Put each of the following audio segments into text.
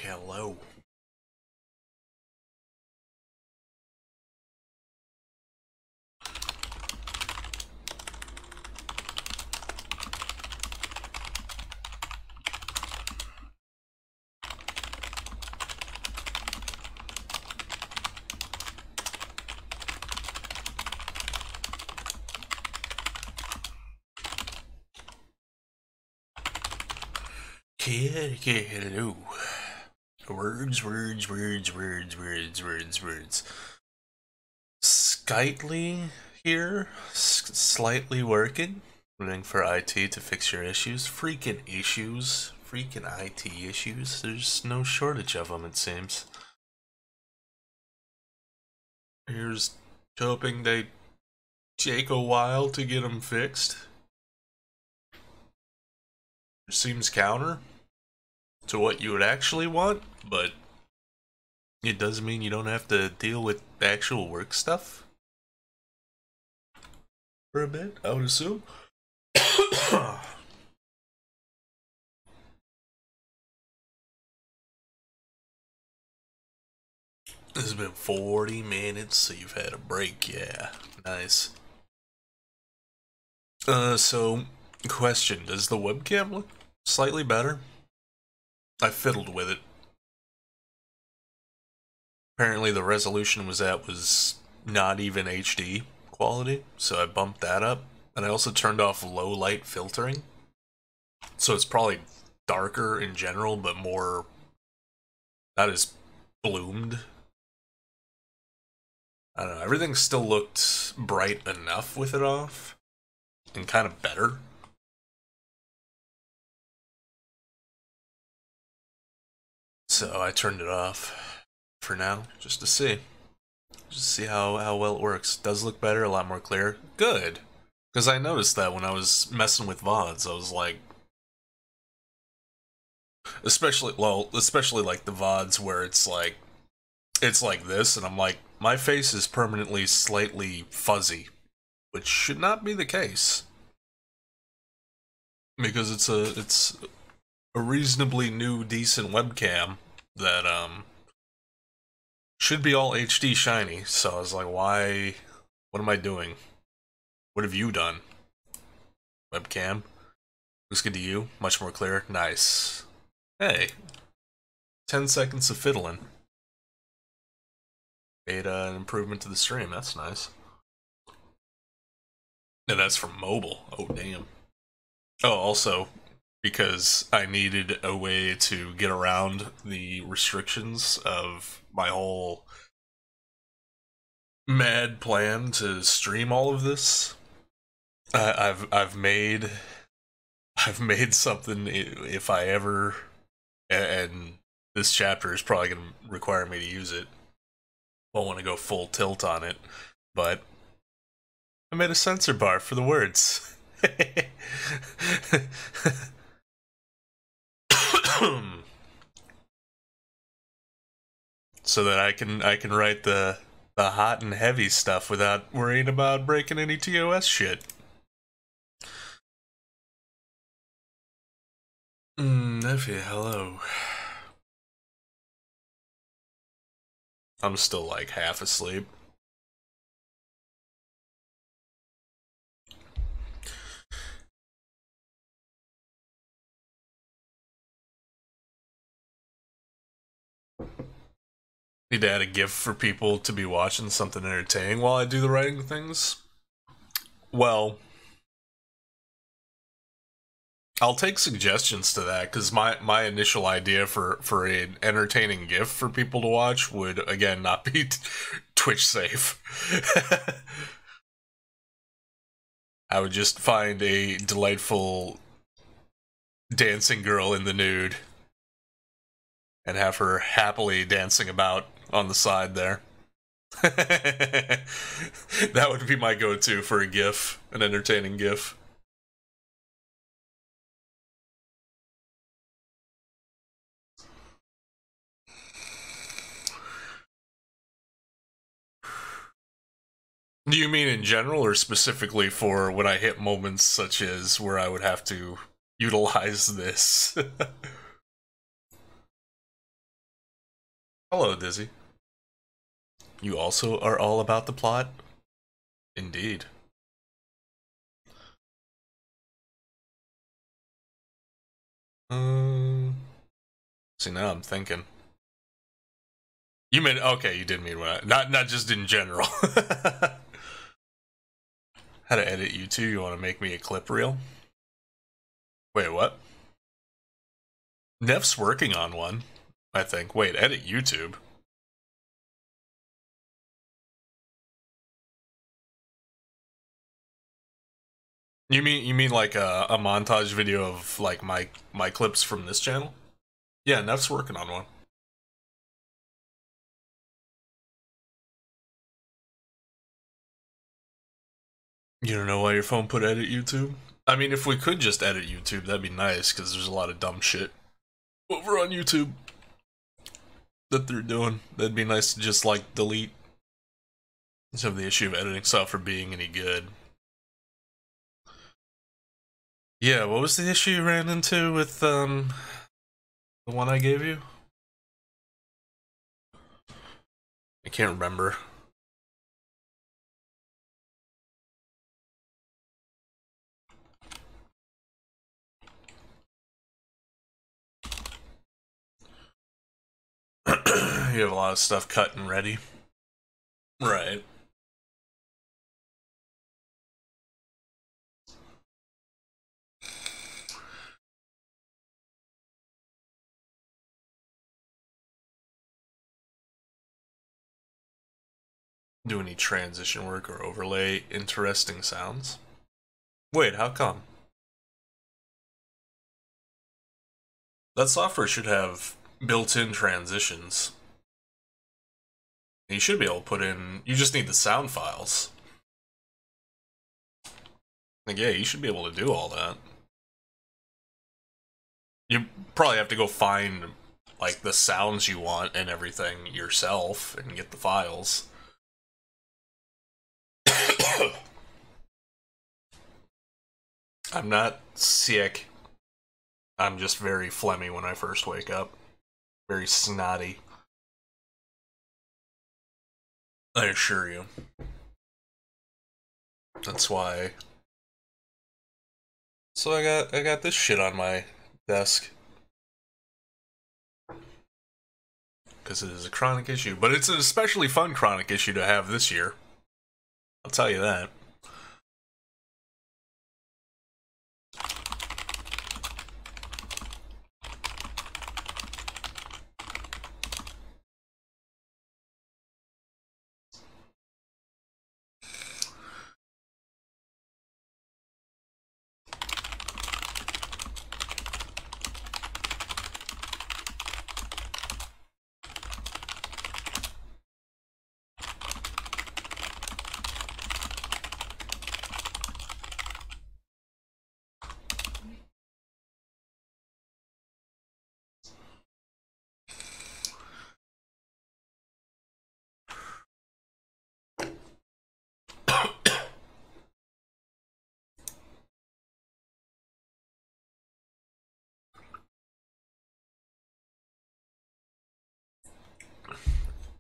Hello. Hello. Words. Slightly here, slightly working. Waiting for IT to fix your issues. Freaking issues. Freaking IT issues. There's no shortage of them, it seems. Here's hoping they take a while to get them fixed. It seems counter to what you would actually want, but it does mean you don't have to deal with actual work stuff for a bit, I would assume. It's been 40 minutes, so you've had a break, yeah. Nice. So, question, does the webcam look slightly better? I fiddled with it. Apparently the resolution was not even HD quality, so I bumped that up. And I also turned off low light filtering. So it's probably darker in general, but more, not as bloomed. I don't know, everything still looked bright enough with it off, and kind of better. So I turned it off for now, just to see. Just to see how well it works. It does look better, a lot more clear. Good! Because I noticed that when I was messing with VODs, I was like... Especially like the VODs where it's like this, and I'm like, my face is permanently slightly fuzzy, which should not be the case. Because it's a reasonably new, decent webcam that, should be all HD shiny, so I was like, why, what am I doing? What have you done? Webcam? Looks good to you? Much more clear? Nice. Hey. 10 seconds of fiddling. Made an improvement to the stream, that's nice. And that's from mobile, oh damn. Oh, also, because I needed a way to get around the restrictions of my whole mad plan to stream all of this. I've made something, if I ever, and this chapter is probably going to require me to use it. Won't want to go full tilt on it, but I made a censor bar for the words. So that I can write the hot and heavy stuff without worrying about breaking any TOS shit. Nephew, hello. I'm still like half asleep. Need to add a GIF for people to be watching something entertaining while I do the writing things. Well, I'll take suggestions to that, because my initial idea for an entertaining GIF for people to watch would, again, not be Twitch safe. I would just find a delightful dancing girl in the nude and have her happily dancing about on the side there. That would be my go-to for a GIF, an entertaining GIF. Do you mean in general, or specifically for when I hit moments such as where I would have to utilize this? Hello, Dizzy. You also are all about the plot? Indeed. See, now I'm thinking. You mean, okay, you did mean what? Not just in general. How to edit YouTube? You want to make me a clip reel? Wait, what? Neff's working on one, I think. Wait, edit YouTube? You mean like a montage video of like my clips from this channel? Yeah, Neff's working on one. You don't know why your phone put edit YouTube? I mean, if we could just edit YouTube, that'd be nice, because there's a lot of dumb shit over on YouTube that they're doing. That'd be nice to just, like, delete. Instead of the issue of editing software being any good. Yeah, what was the issue you ran into with, the one I gave you? I can't remember. You have a lot of stuff cut and ready. Right. Do any transition work or overlay interesting sounds? Wait, how come? That software should have built-in transitions. You should be able to put in... You just need the sound files. Like, yeah, you should be able to do all that. You probably have to go find, like, the sounds you want and everything yourself and get the files. I'm not sick. I'm just very phlegmy when I first wake up. Very snotty. I assure you. That's why. So I got this shit on my desk. Because it is a chronic issue. But it's an especially fun chronic issue to have this year. I'll tell you that.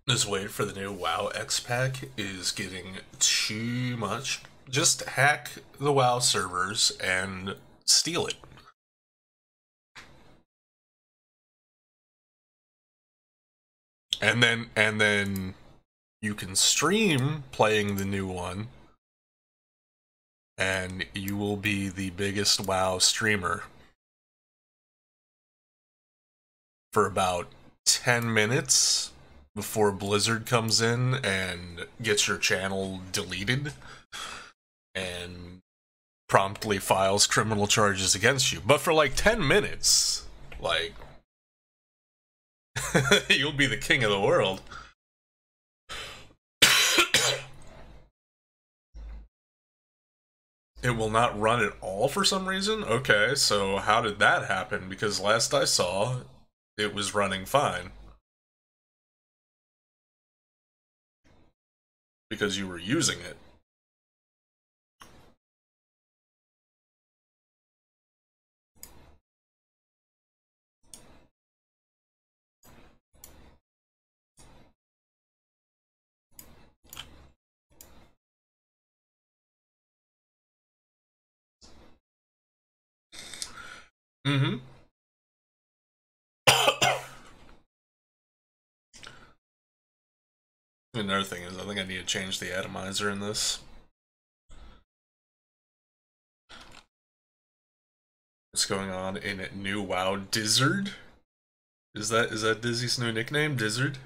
This wait for the new WoW X pack is getting too much. Just hack the WoW servers and steal it. And then you can stream playing the new one, and you will be the biggest WoW streamer for about 10 minutes before Blizzard comes in and gets your channel deleted and promptly files criminal charges against you. But for like 10 minutes, like, you'll be the king of the world. It will not run at all for some reason? Okay, so how did that happen? Because last I saw, it was running fine. Because you were using it. Mm-hmm. Another thing is, I think I need to change the atomizer in this. What's going on in New WoW? Dizzard? Is that Dizzy's new nickname? Dizzard?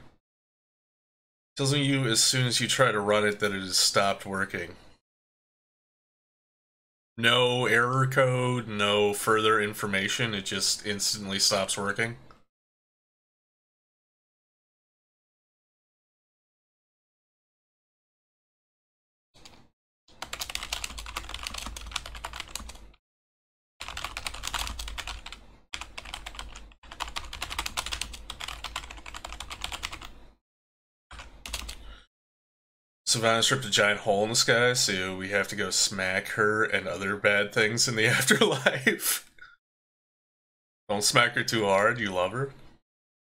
Tells you as soon as you try to run it that it has stopped working. No error code, no further information, it just instantly stops working. Savannah stripped a giant hole in the sky, so we have to go smack her and other bad things in the afterlife. Don't smack her too hard, you love her.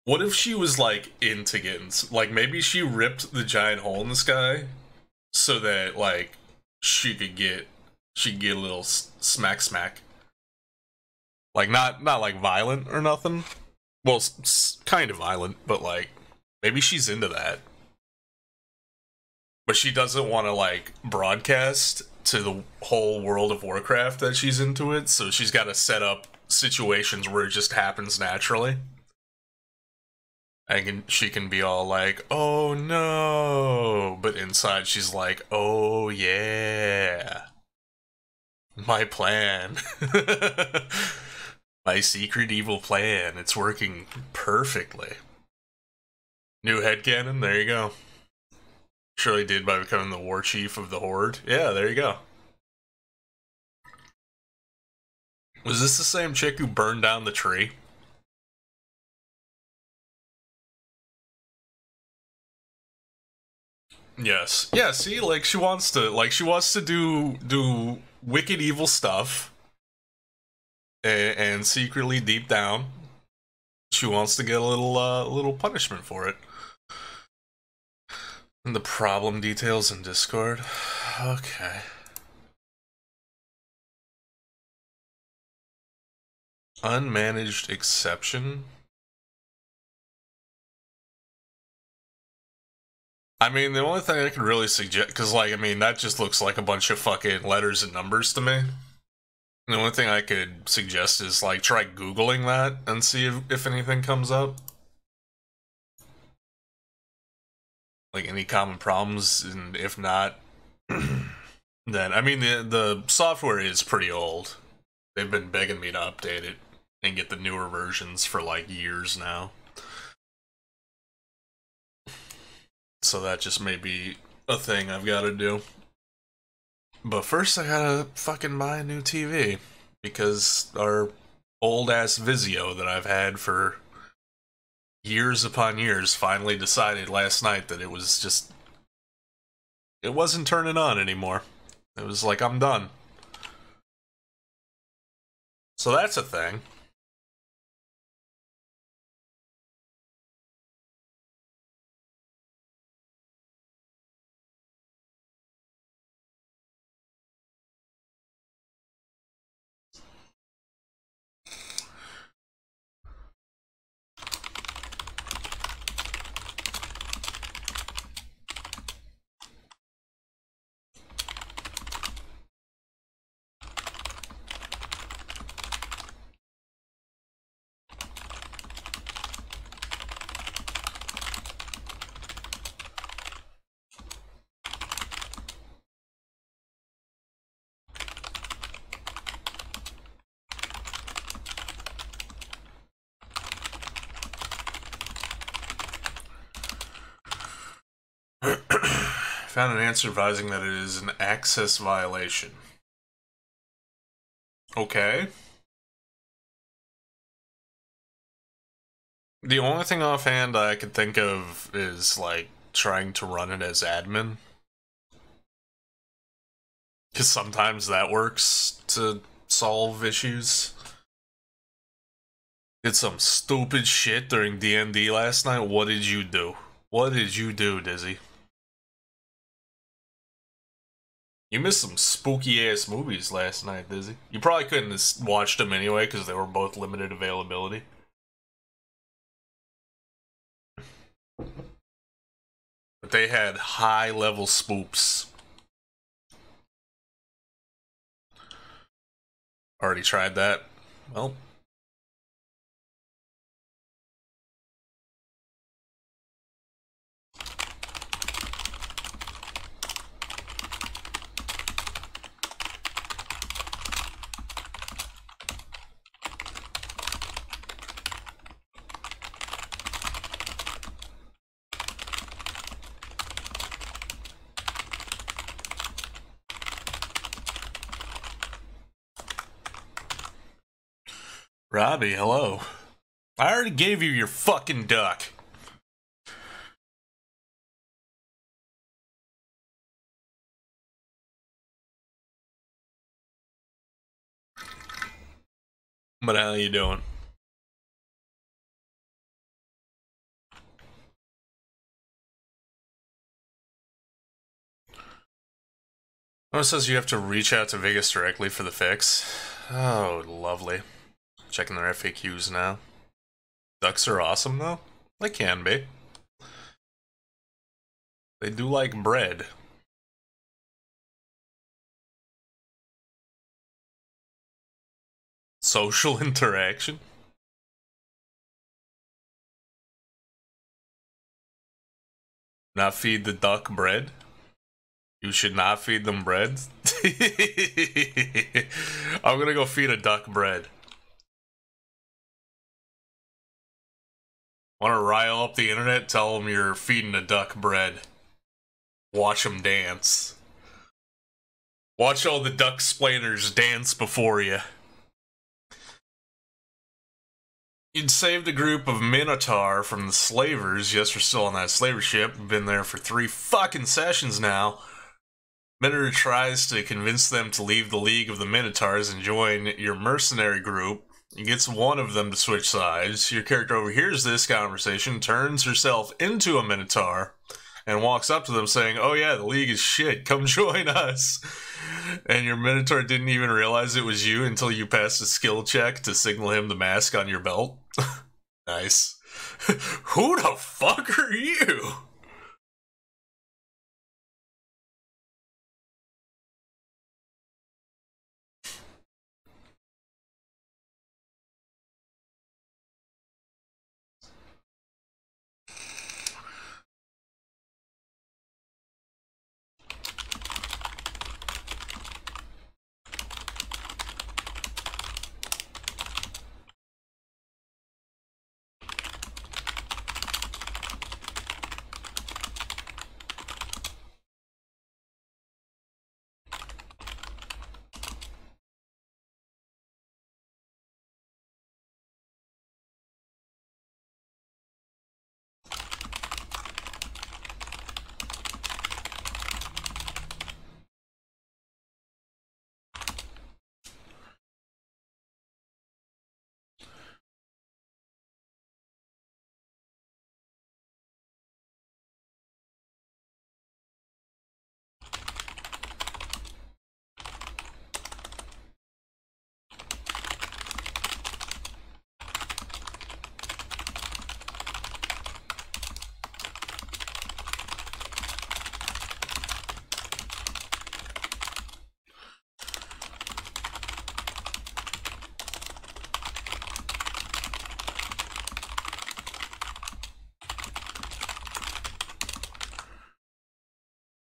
What if she was, like, into getting... Like, maybe she ripped the giant hole in the sky so that, like, she could get a little smack. Like, not like, violent or nothing. Well, kind of violent, but, like, maybe she's into that. But she doesn't want to, like, broadcast to the whole World of Warcraft that she's into it, so she's got to set up situations where it just happens naturally. And she can be all like, oh no, but inside she's like, oh yeah. My plan. My secret evil plan. It's working perfectly. New headcanon, there you go. Surely did by becoming the war chief of the Horde. Yeah, there you go. Was this the same chick who burned down the tree? Yes. Yeah, see, like she wants to do wicked evil stuff. And secretly deep down she wants to get a little punishment for it. And the problem details in Discord. Okay. Unmanaged exception. I mean, the only thing I could really suggest, because, like, I mean, that just looks like a bunch of fucking letters and numbers to me. The only thing I could suggest is, like, try Googling that and see if anything comes up. Like, any common problems, and if not, then, I mean, the software is pretty old. They've been begging me to update it and get the newer versions for, like, years now. So that just may be a thing I've got to do. But first I gotta fucking buy a new TV. Because our old-ass Vizio that I've had for years upon years finally decided last night that it was just... It wasn't turning on anymore. It was like, I'm done. So that's a thing. Found an answer advising that it is an access violation. Okay. The only thing offhand I could think of is, like, trying to run it as admin. Because sometimes that works to solve issues. Did some stupid shit during D&D last night. What did you do? What did you do, Dizzy? You missed some spooky-ass movies last night, Dizzy. You probably couldn't have watched them anyway, because they were both limited availability. But they had high-level spoops. Already tried that. Well... Robbie, hello. I already gave you your fucking duck. But how you doing? Oh, it says you have to reach out to Vegas directly for the fix. Oh, lovely. Checking their FAQs now. Ducks are awesome, though. They can be. They do like bread. Social interaction? Not feed the duck bread? You should not feed them bread? I'm gonna go feed a duck bread. Want to rile up the internet? Tell them you're feeding a duck bread. Watch them dance. Watch all the duck splainers dance before you. You'd saved a group of Minotaur from the slavers. Yes, we're still on that slaver ship. Been there for 3 fucking sessions now. Minotaur tries to convince them to leave the League of the Minotaurs and join your mercenary group. He gets one of them to switch sides. Your character overhears this conversation, turns herself into a Minotaur, and walks up to them saying, "Oh yeah, the League is shit, come join us." And your Minotaur didn't even realize it was you until you passed a skill check to signal him the mask on your belt. Nice. Who the fuck are you?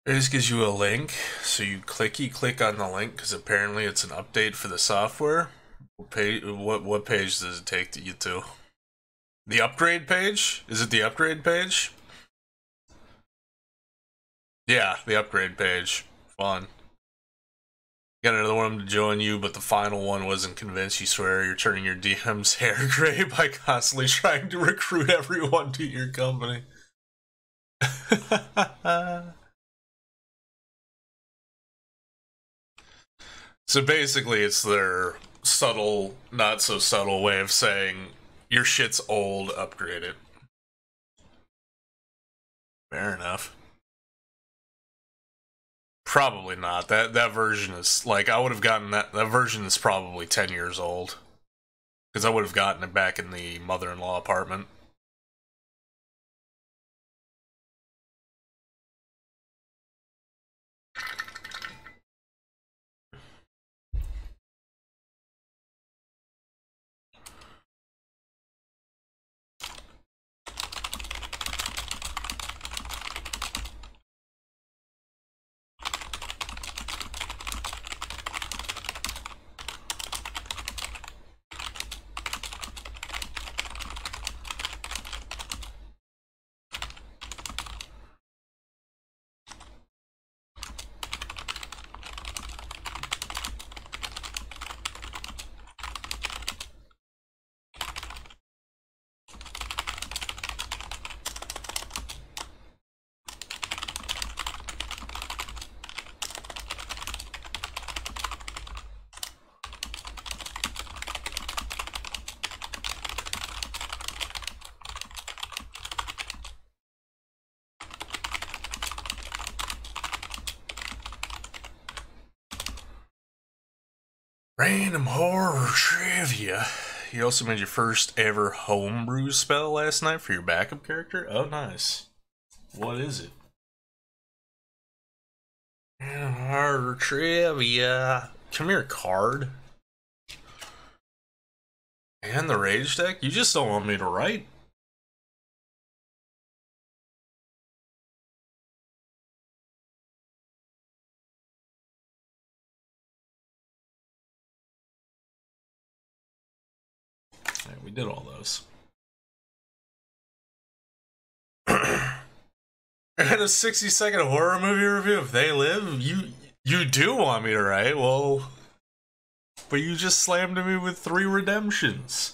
It just gives you a link, so you click on the link because apparently it's an update for the software. What page does it take you to? The upgrade page? Is it the upgrade page? Yeah, the upgrade page. Fun. Got another one to join you, but the final one wasn't convinced. You swear you're turning your DM's hair gray by constantly trying to recruit everyone to your company. So basically, it's their subtle, not so subtle way of saying, your shit's old, upgrade it. Fair enough. Probably not. That version is like I would have gotten that version is probably 10 years old. Because I would have gotten it back in the mother-in-law apartment. Random horror trivia. You also made your first ever homebrew spell last night for your backup character? Oh, nice. What is it? Horror trivia. Come here, card. And the rage deck? You just don't want me to write? Yeah, we did all those. And a 60-second horror movie review if They Live? You do want me to write? Well, but you just slammed me with 3 redemptions.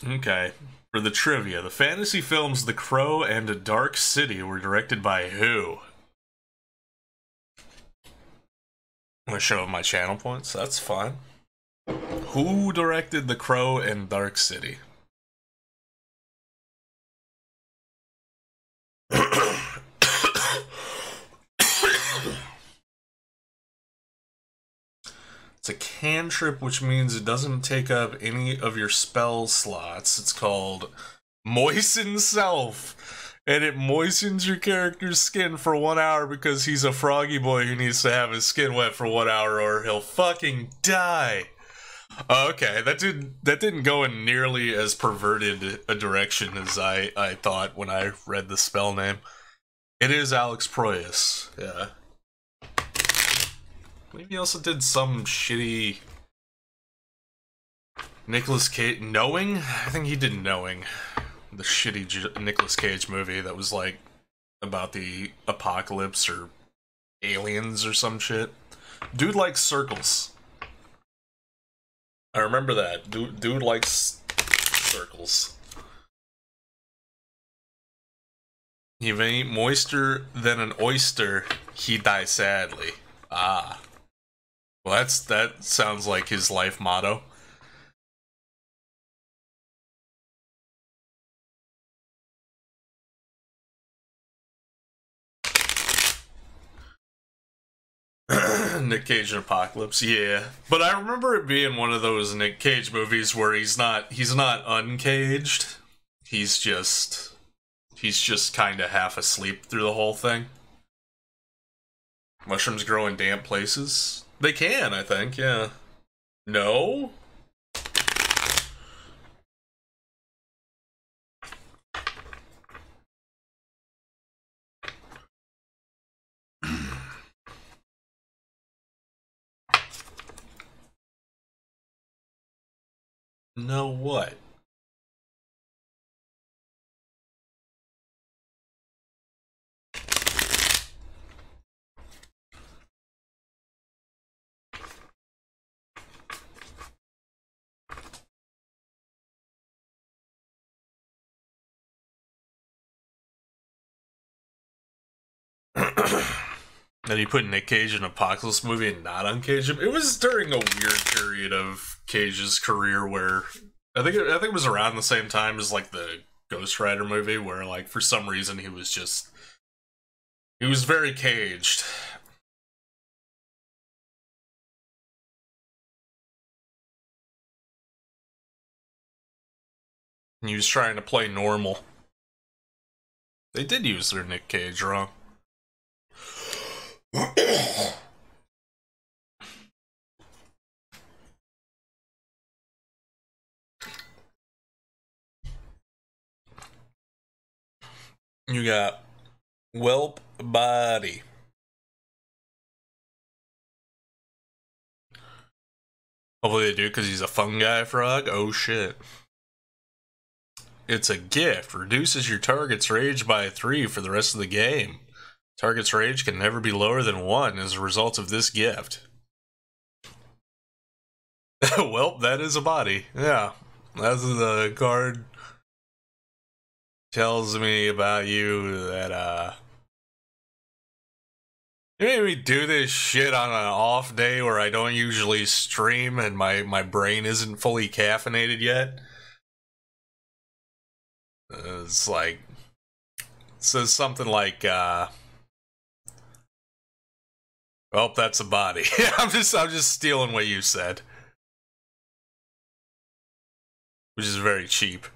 Okay. For the trivia, the fantasy films The Crow and A Dark City were directed by who? I'm gonna show my channel points. That's fine. Who directed The Crow and Dark City? It's a cantrip, which means it doesn't take up any of your spell slots. It's called Moisten Self, and it moistens your character's skin for 1 hour because he's a froggy boy who needs to have his skin wet for 1 hour or he'll fucking die. Okay, that didn't go in nearly as perverted a direction as I thought when I read the spell name. It is Alex Proyas, yeah. I believe he also did some shitty Nicolas Cage Knowing? I think he did Knowing. The shitty Nicolas Cage movie that was like about the apocalypse or aliens or some shit. Dude likes circles. I remember that. Dude likes circles. He ain't moister than an oyster, he die sadly. Ah. Well, that sounds like his life motto. Nick Cage and Apocalypse, yeah. But I remember it being one of those Nick Cage movies where he's not uncaged. He's just kind of half asleep through the whole thing. Mushrooms grow in damp places? They can, I think, yeah. No? No what? Then you put Nick Cage in an Apocalypse movie and not uncage him. It was during a weird period of Cage's career where I think it was around the same time as like the Ghost Rider movie, where like for some reason he was just He was very caged. He was trying to play normal. They did use their Nick Cage wrong. You got Whelp Body. Hopefully they do, because he's a fungi frog. Oh shit. It's a gift. Reduces your target's rage by 3 for the rest of the game. Target's rage can never be lower than 1 as a result of this gift. Well, that is a body. Yeah. That's the card. Tells me about you that, you made me do this shit on an off day where I don't usually stream and my brain isn't fully caffeinated yet. It's like, it says something like, well, that's a body. I'm just stealing what you said. Which is very cheap.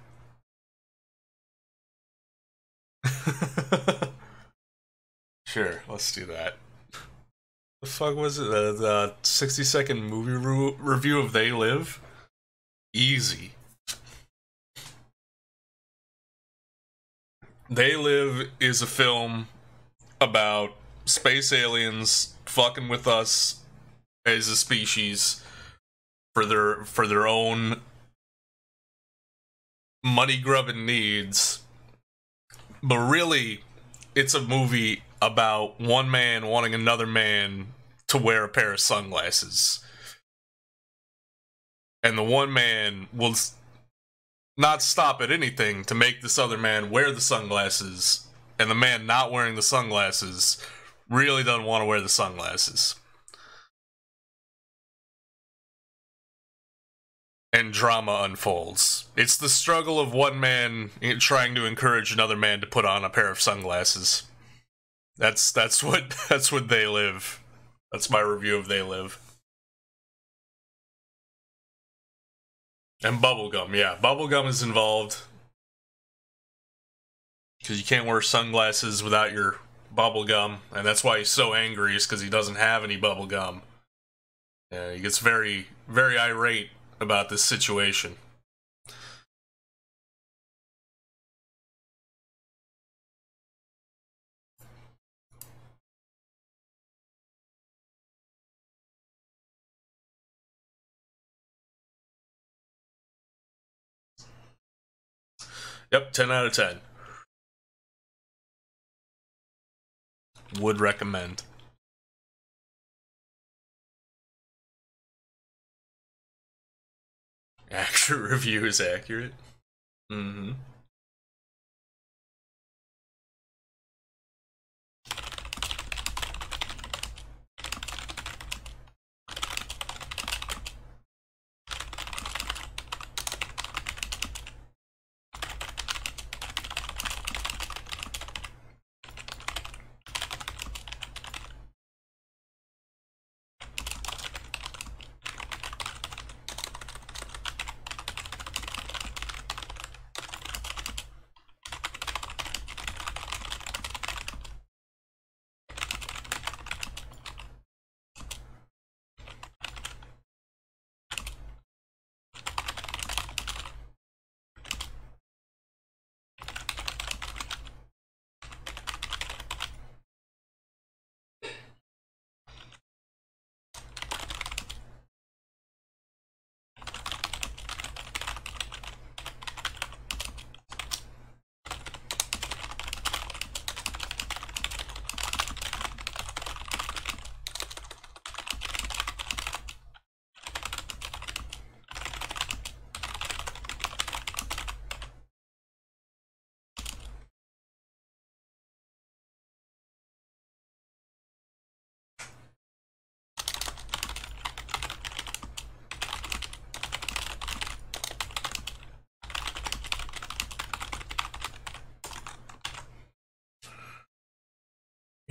Sure, let's do that. The fuck was it? The 60-second movie review of They Live? Easy. They Live is a film about space aliens fucking with us as a species for their own money-grubbing needs. But really, it's a movie about one man wanting another man to wear a pair of sunglasses. And the one man will not stop at anything to make this other man wear the sunglasses, and the man not wearing the sunglasses really doesn't want to wear the sunglasses. And drama unfolds. It's the struggle of one man trying to encourage another man to put on a pair of sunglasses. That's what They Live. That's my review of They Live. And bubblegum, yeah. Bubblegum is involved. Because you can't wear sunglasses without your bubblegum. And that's why he's so angry, is because he doesn't have any bubblegum. He gets very, very irate about this situation. Yep, 10 out of 10. Would recommend. Accurate review is accurate. Mm-hmm.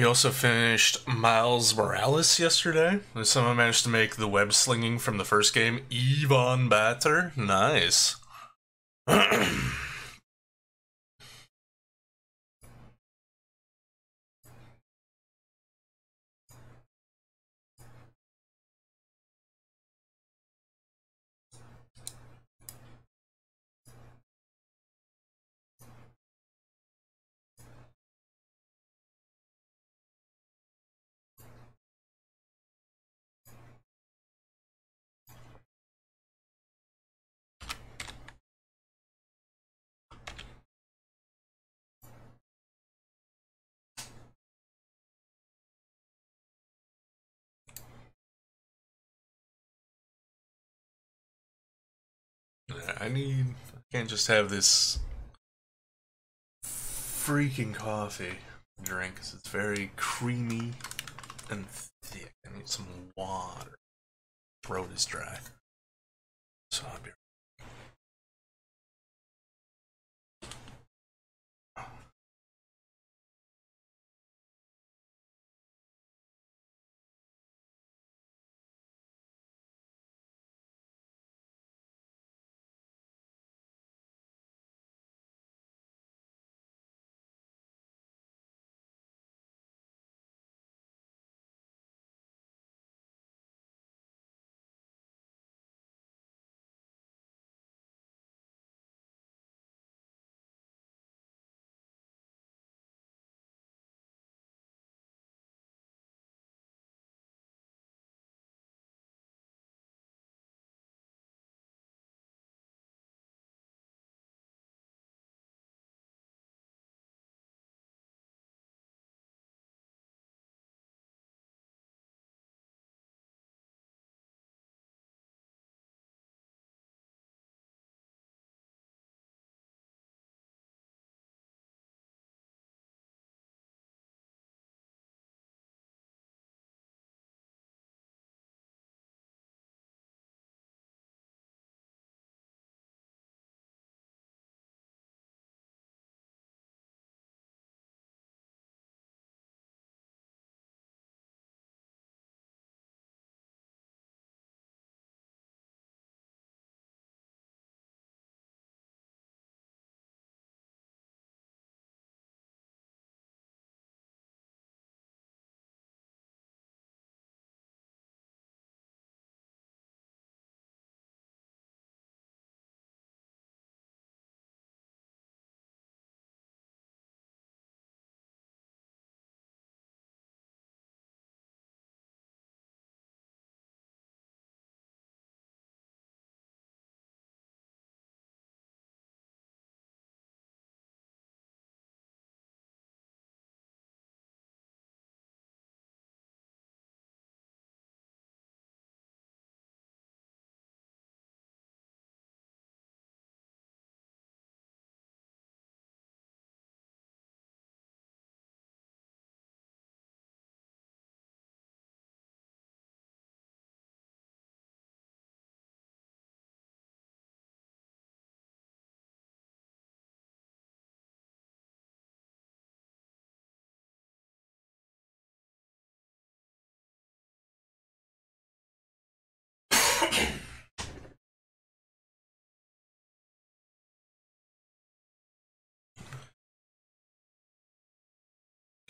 You also finished Miles Morales yesterday. Someone managed to make the web slinging from the first game even better. Nice. I can't just have this freaking coffee drink because it's very creamy and thick. I need some water. Throat is dry. So I'll be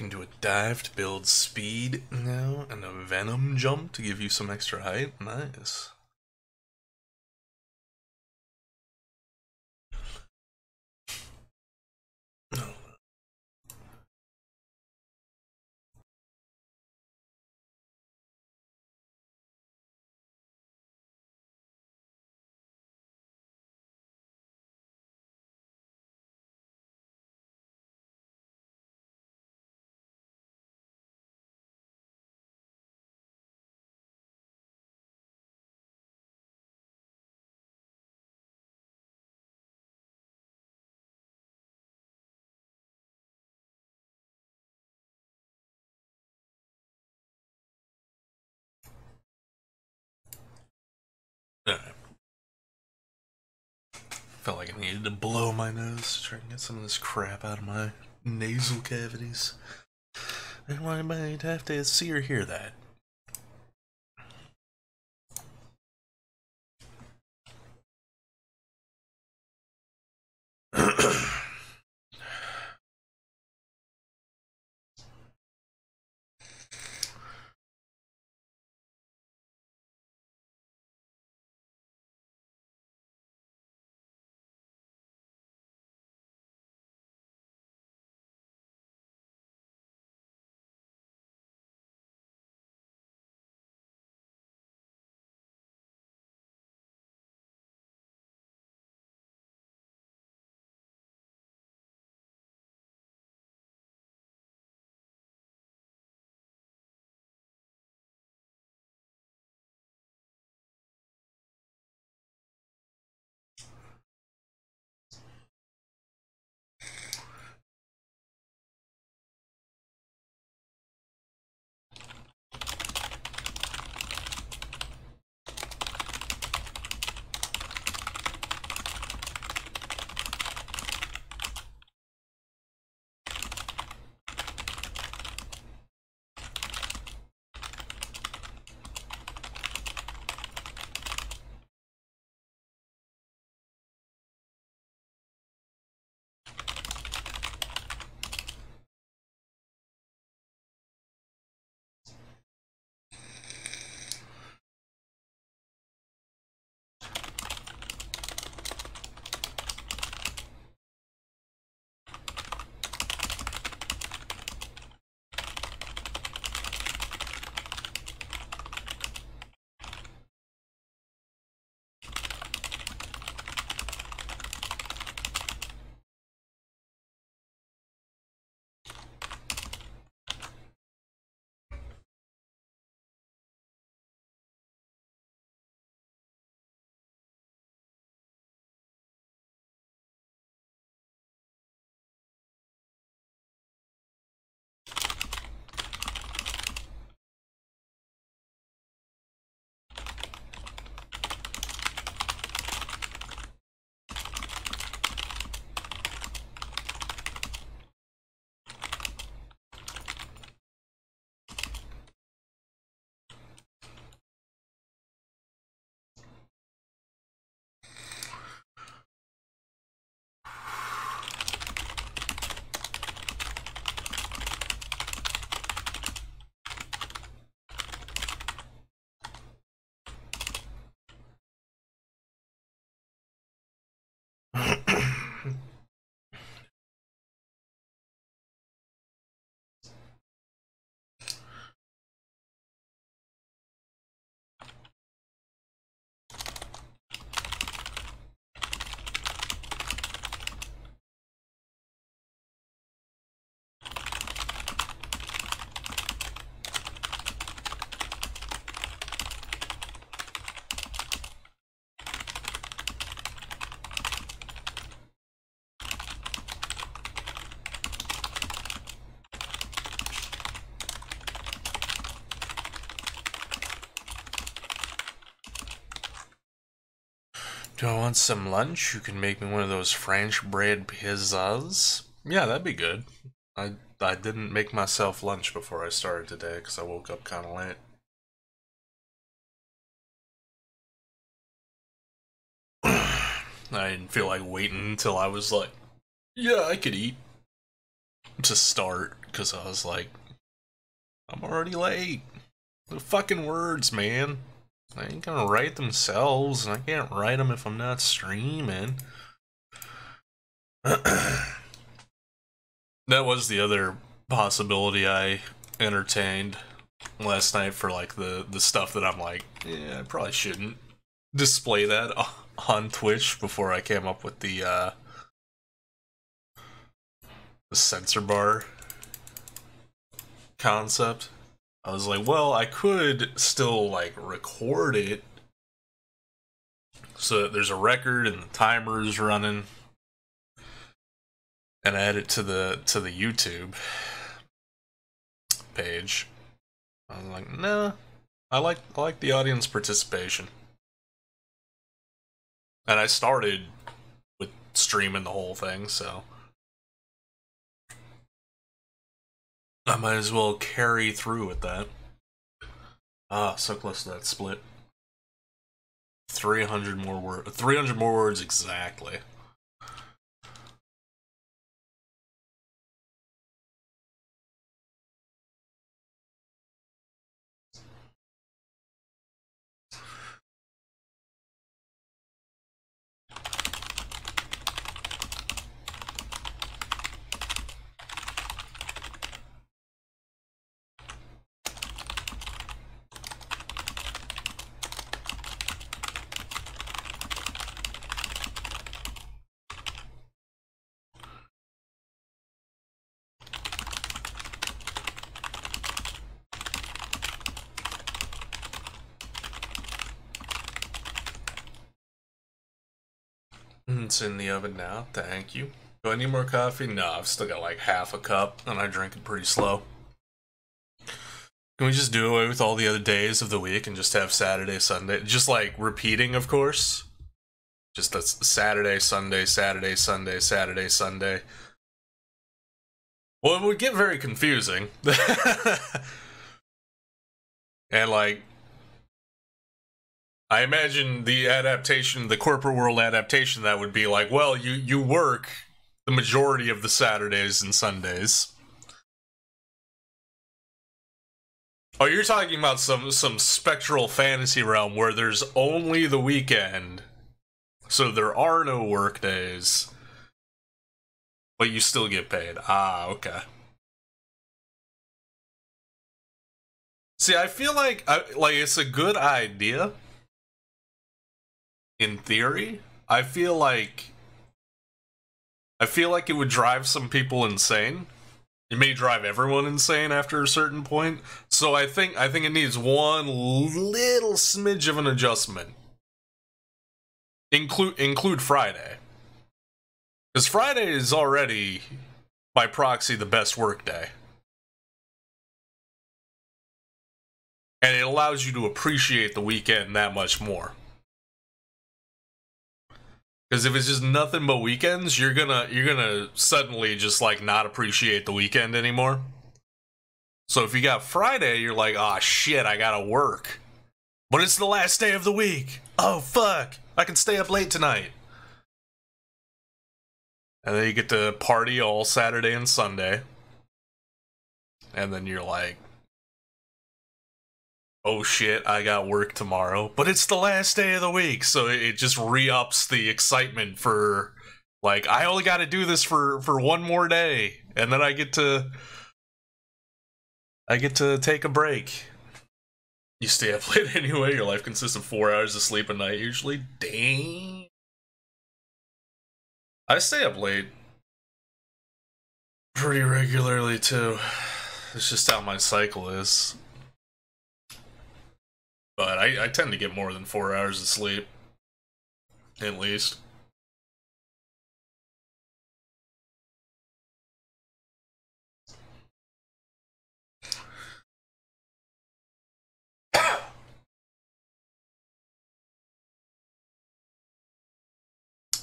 can do a dive to build speed now, and a venom jump to give you some extra height. Nice. Alright. Felt like I needed to blow my nose to try and get some of this crap out of my nasal cavities. I might have to see or hear that. Do I want some lunch? You can make me one of those French bread pizzas. Yeah, that'd be good. I didn't make myself lunch before I started today because I woke up kind of late. I didn't feel like waiting until I was like, yeah, I could eat to start because I was like, I'm already late. The fucking words, man. They ain't gonna write themselves, and I can't write them if I'm not streaming. That was the other possibility I entertained last night for like the stuff that I'm like, yeah, I probably shouldn't display that on Twitch before I came up with the censor bar concept. I was like, well, I could still like record it so that there's a record and the timer is running, and add it to the YouTube page. I was like, nah, I like the audience participation. And I started with streaming the whole thing, so I might as well carry through with that. Ah, so close to that split. 300 more words. 300 more words exactly. It's in the oven now, thank you. Do I need more coffee? No, I've still got like half a cup, and I drink it pretty slow. Can we just do away with all the other days of the week and just have Saturday, Sunday? Just like repeating, of course. Just that's Saturday, Sunday, Saturday, Sunday, Saturday, Sunday. Well, it would get very confusing. And like, I imagine the adaptation, the corporate world adaptation, that would be like, well, you work the majority of the Saturdays and Sundays. Oh, you're talking about some spectral fantasy realm where there's only the weekend, so there are no work days, but you still get paid. Ah, okay. See, I feel like it's a good idea. In theory, I feel like it would drive some people insane. It may drive everyone insane after a certain point. So I think it needs one little smidge of an adjustment. Include Friday. Because Friday is already, by proxy, the best work day. And it allows you to appreciate the weekend that much more. Because if it's just nothing but weekends, you're gonna suddenly just like not appreciate the weekend anymore. So if you got Friday, you're like, oh shit, I gotta work. But it's the last day of the week. Oh fuck, I can stay up late tonight. And then you get to party all Saturday and Sunday. And then you're like, oh shit, I got work tomorrow, but it's the last day of the week, so it just re-ups the excitement for, like, I only gotta do this for one more day, and then I get to take a break. You stay up late anyway, your life consists of 4 hours of sleep a night usually. Dang. I stay up late pretty regularly too. It's just how my cycle is. But I tend to get more than 4 hours of sleep. At least.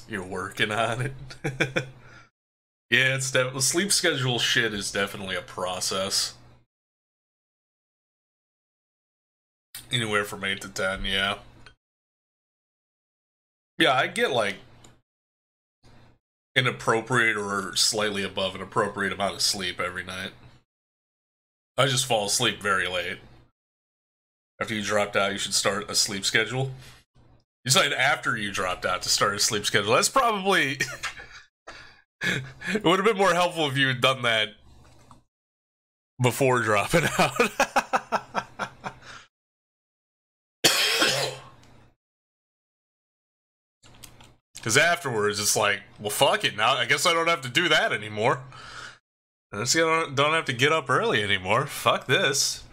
You're working on it. Yeah, it's definitely, sleep schedule shit is definitely a process. Anywhere from 8 to 10, yeah. Yeah, I get like an appropriate or slightly above an appropriate amount of sleep every night. I just fall asleep very late. After you dropped out, you should start a sleep schedule. You said after you dropped out to start a sleep schedule. That's probably... It would have been more helpful if you had done that before dropping out. Because afterwards, it's like, well, fuck it. Now, I guess I don't have to do that anymore. I just don't have to get up early anymore. Fuck this.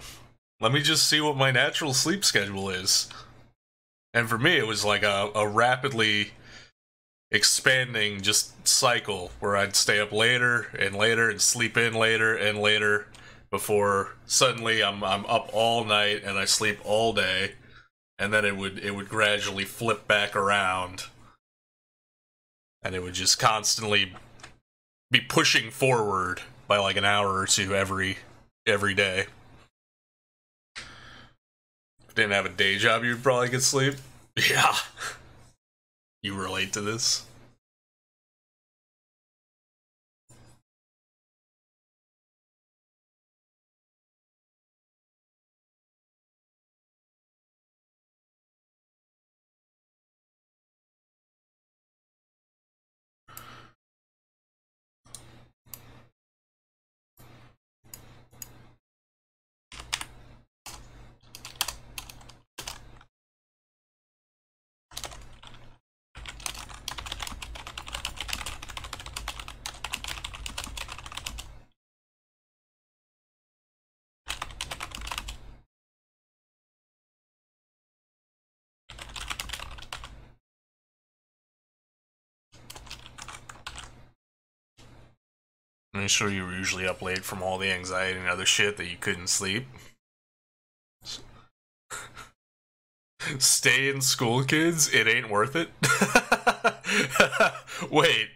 Let me just see what my natural sleep schedule is. And for me, it was like a rapidly expanding just cycle where I'd stay up later and sleep in later and later before suddenly I'm up all night and I sleep all day, and then it would gradually flip back around. And it would just constantly be pushing forward by like an hour or two every every day. If you didn't have a day job, you'd probably get sleep. Yeah. You relate to this? I'm sure you were usually up late from all the anxiety and other shit that you couldn't sleep. Stay in school, kids. It ain't worth it. Wait.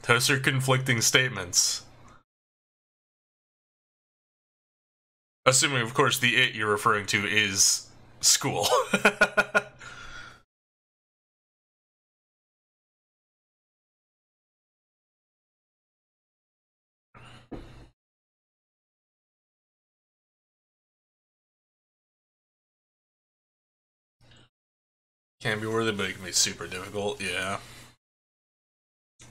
Those are conflicting statements. Assuming, of course, the it you're referring to is school. Can be worth it, but it can be super difficult, yeah.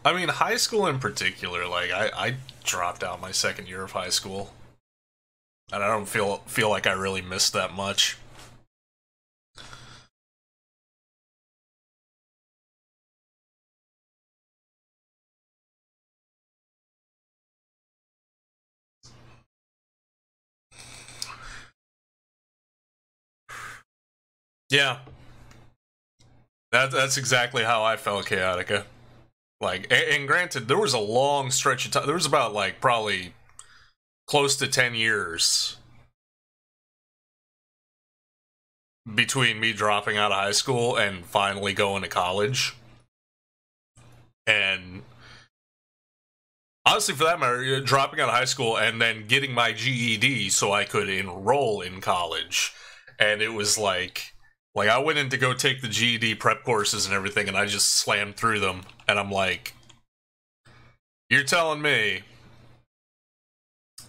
I mean, high school in particular, like, I dropped out my second year of high school. And I don't feel like I really missed that much. Yeah. That's exactly how I felt, Chaotica. Like, and granted, there was a long stretch of time. There was about, like, probably close to 10 years between me dropping out of high school and finally going to college. And honestly, for that matter, dropping out of high school and then getting my GED so I could enroll in college. And it was like I went in to go take the GED prep courses and everything, and I just slammed through them. And I'm like, you're telling me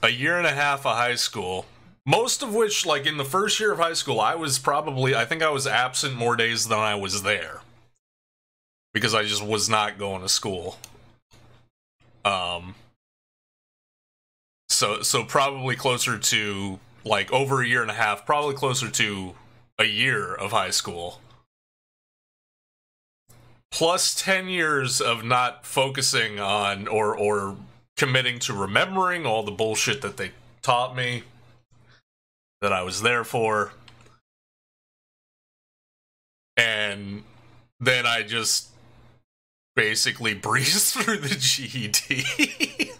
a year and a half of high school, most of which, like, in the first year of high school, I think I was absent more days than I was there. Because I just was not going to school. So probably closer to, like, over a year and a half, probably closer to a year of high school. Plus 10 years of not focusing on or committing to remembering all the bullshit that they taught me, that I was there for. And then I just basically breezed through the GED.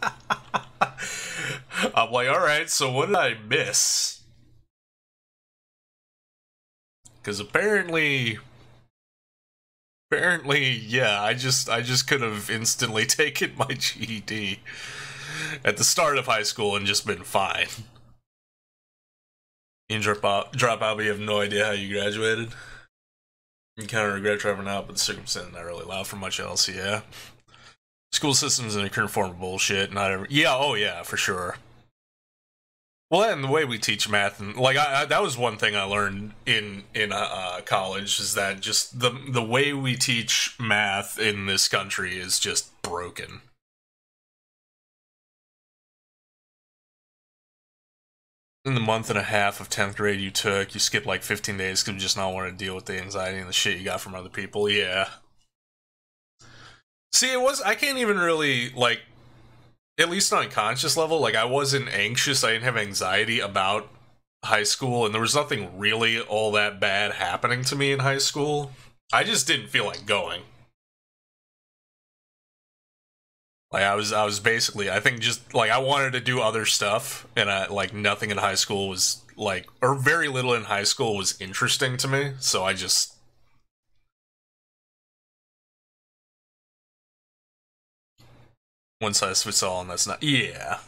I'm like, alright, so what did I miss? Because apparently, yeah, I just could have instantly taken my GED at the start of high school and just been fine. You drop out, but you have no idea how you graduated. You kind of regret dropping out, but the circumstances not really allow for much else, yeah. School systems in a current form of bullshit, not every... Yeah, oh yeah, for sure. Well, and the way we teach math, and like that was one thing I learned in college, is that just the way we teach math in this country is just broken. In the month and a half of 10th grade you skipped like 15 days because you just not want to deal with the anxiety and the shit you got from other people. Yeah. See, I can't even really, like, at least on a conscious level, like, I wasn't anxious, I didn't have anxiety about high school, and there was nothing really all that bad happening to me in high school. I just didn't feel like going. Like, I was basically, I think just, like, I wanted to do other stuff, and like, nothing in high school was, like, or very little in high school was interesting to me, so I just... one size fits all, and that's not. Yeah.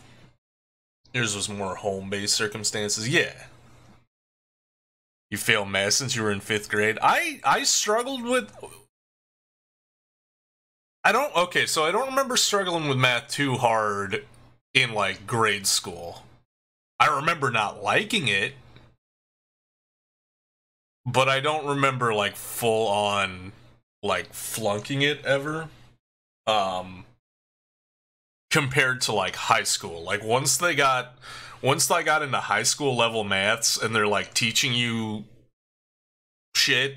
Yours was more home-based circumstances. Yeah. You failed math since you were in 5th grade. I struggled with. Okay, so I don't remember struggling with math too hard in, like, grade school. I remember not liking it, but I don't remember, like, full on, like, flunking it ever. Compared to, like, high school. Like, once I got into high school level maths and they're, like, teaching you shit,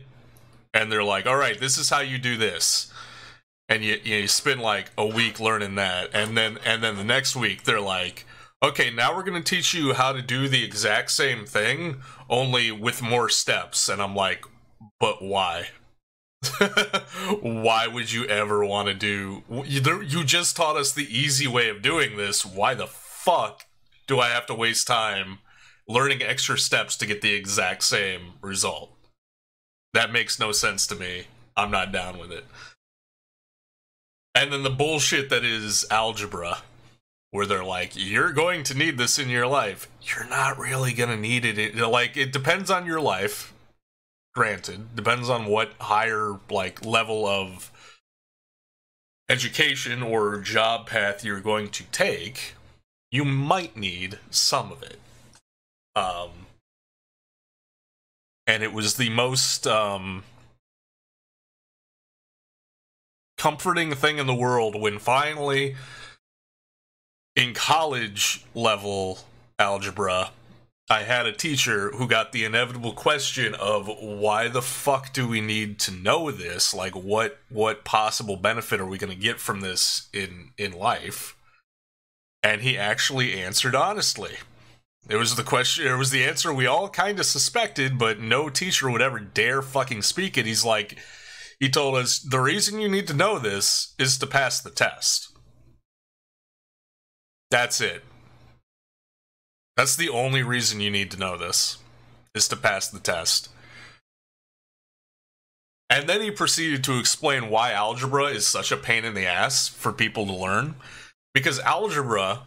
and they're like, all right, this is how you do this. And you spend, like, a week learning that, and then the next week they're like, okay, now we're going to teach you how to do the exact same thing, only with more steps. And I'm like, but why? Why would you ever want to do... You just taught us the easy way of doing this. Why the fuck do I have to waste time learning extra steps to get the exact same result? That makes no sense to me. I'm not down with it. And then the bullshit that is algebra, where they're like, you're going to need this in your life. You're not really going to need it. Like, it depends on your life. Granted, depends on what higher, like, level of education or job path you're going to take. You might need some of it. And it was the most comforting thing in the world when finally, in college level algebra, I had a teacher who got the inevitable question of, why the fuck do we need to know this? Like, what possible benefit are we going to get from this in life? And he actually answered honestly. It was the question, it was the answer we all kind of suspected, but no teacher would ever dare fucking speak it. He's like, he told us, the reason you need to know this is to pass the test. That's it. That's the only reason you need to know this, is to pass the test. And then he proceeded to explain why algebra is such a pain in the ass for people to learn. Because algebra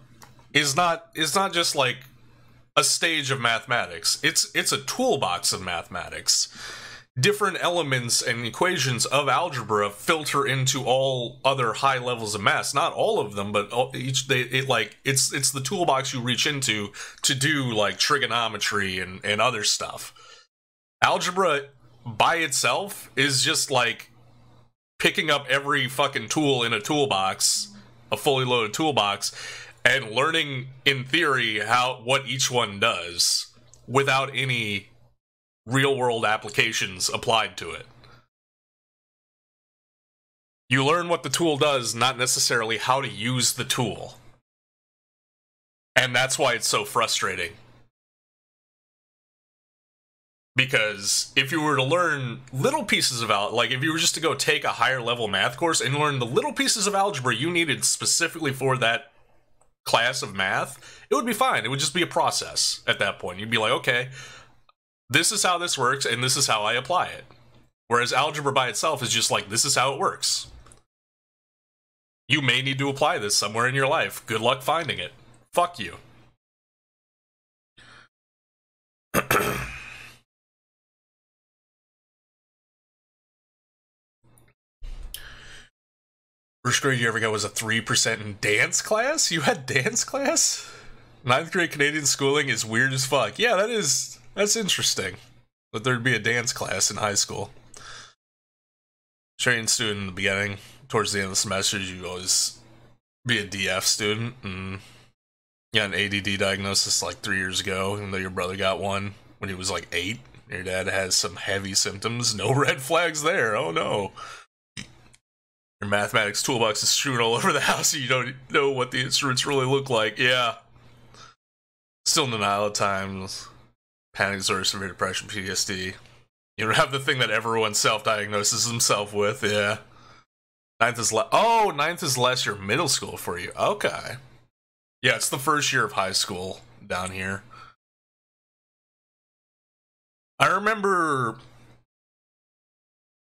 is not just like a stage of mathematics. It's a toolbox of mathematics. Different elements and equations of algebra filter into all other high levels of math. Not all of them, but it's the toolbox you reach into to do, like, trigonometry and other stuff. Algebra by itself is just like picking up every fucking tool in a toolbox, a fully loaded toolbox, and learning in theory what each one does without any real-world applications applied to it. You learn what the tool does, not necessarily how to use the tool. And that's why it's so frustrating. Because if you were to learn little pieces of algebra, like if you were just to go take a higher level math course and learn the little pieces of algebra you needed specifically for that class of math, it would be fine. It would just be a process at that point. You'd be like, okay, this is how this works, and this is how I apply it. Whereas algebra by itself is just like, this is how it works. You may need to apply this somewhere in your life. Good luck finding it. Fuck you. First grade you ever got was a 3% in dance class? You had dance class? 9th grade Canadian schooling is weird as fuck. Yeah, that's interesting. But there'd be a dance class in high school. Trained student in the beginning. Towards the end of the semester, you always be a DF student. And you got an ADD diagnosis like 3 years ago, even though your brother got one when he was like 8. Your dad has some heavy symptoms. No red flags there. Oh no. Your mathematics toolbox is strewn all over the house and you don't know what the instruments really look like. Yeah. Still in denial at times. Panic disorder, severe depression, PTSD. You don't have the thing that everyone self-diagnoses himself with, yeah. 9th is last year of middle school for you. Okay. Yeah, it's the first year of high school down here. I remember,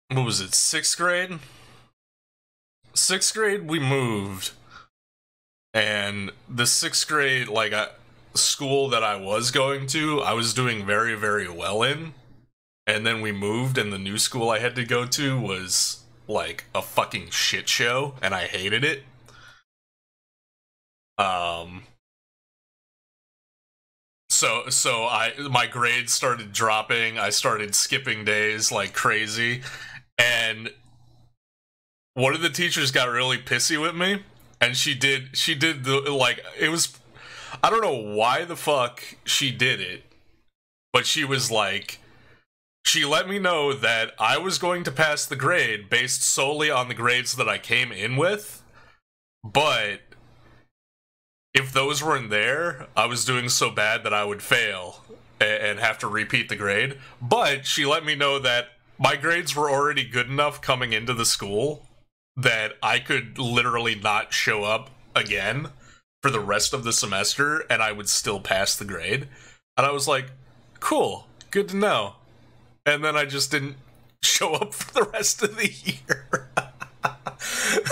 what was it, 6th grade? 6th grade, we moved And the 6th grade, like, school that I was going to, I was doing very, very well in. And then we moved, and the new school I had to go to was, like, a fucking shit show, and I hated it. So my grades started dropping, I started skipping days like crazy, and one of the teachers got really pissy with me, and she did the, like, it was, I don't know why the fuck she did it, but she was like, she let me know that I was going to pass the grade based solely on the grades that I came in with, but if those weren't there, I was doing so bad that I would fail and have to repeat the grade. But she let me know that my grades were already good enough coming into the school that I could literally not show up again for the rest of the semester and I would still pass the grade. And I was like, cool, good to know. And then I just didn't show up for the rest of the year.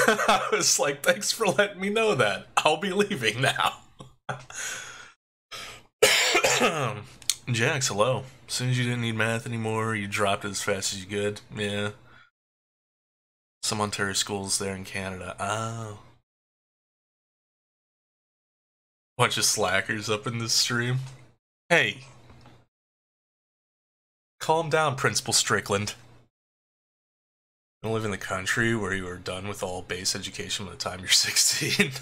I was like, thanks for letting me know that. I'll be leaving now. Jax, hello. As soon as you didn't need math anymore, you dropped it as fast as you could. Yeah. Some Ontario schools there in Canada. Oh. Bunch of slackers up in this stream. Hey. Calm down, Principal Strickland. You live in the country where you are done with all base education by the time you're 16.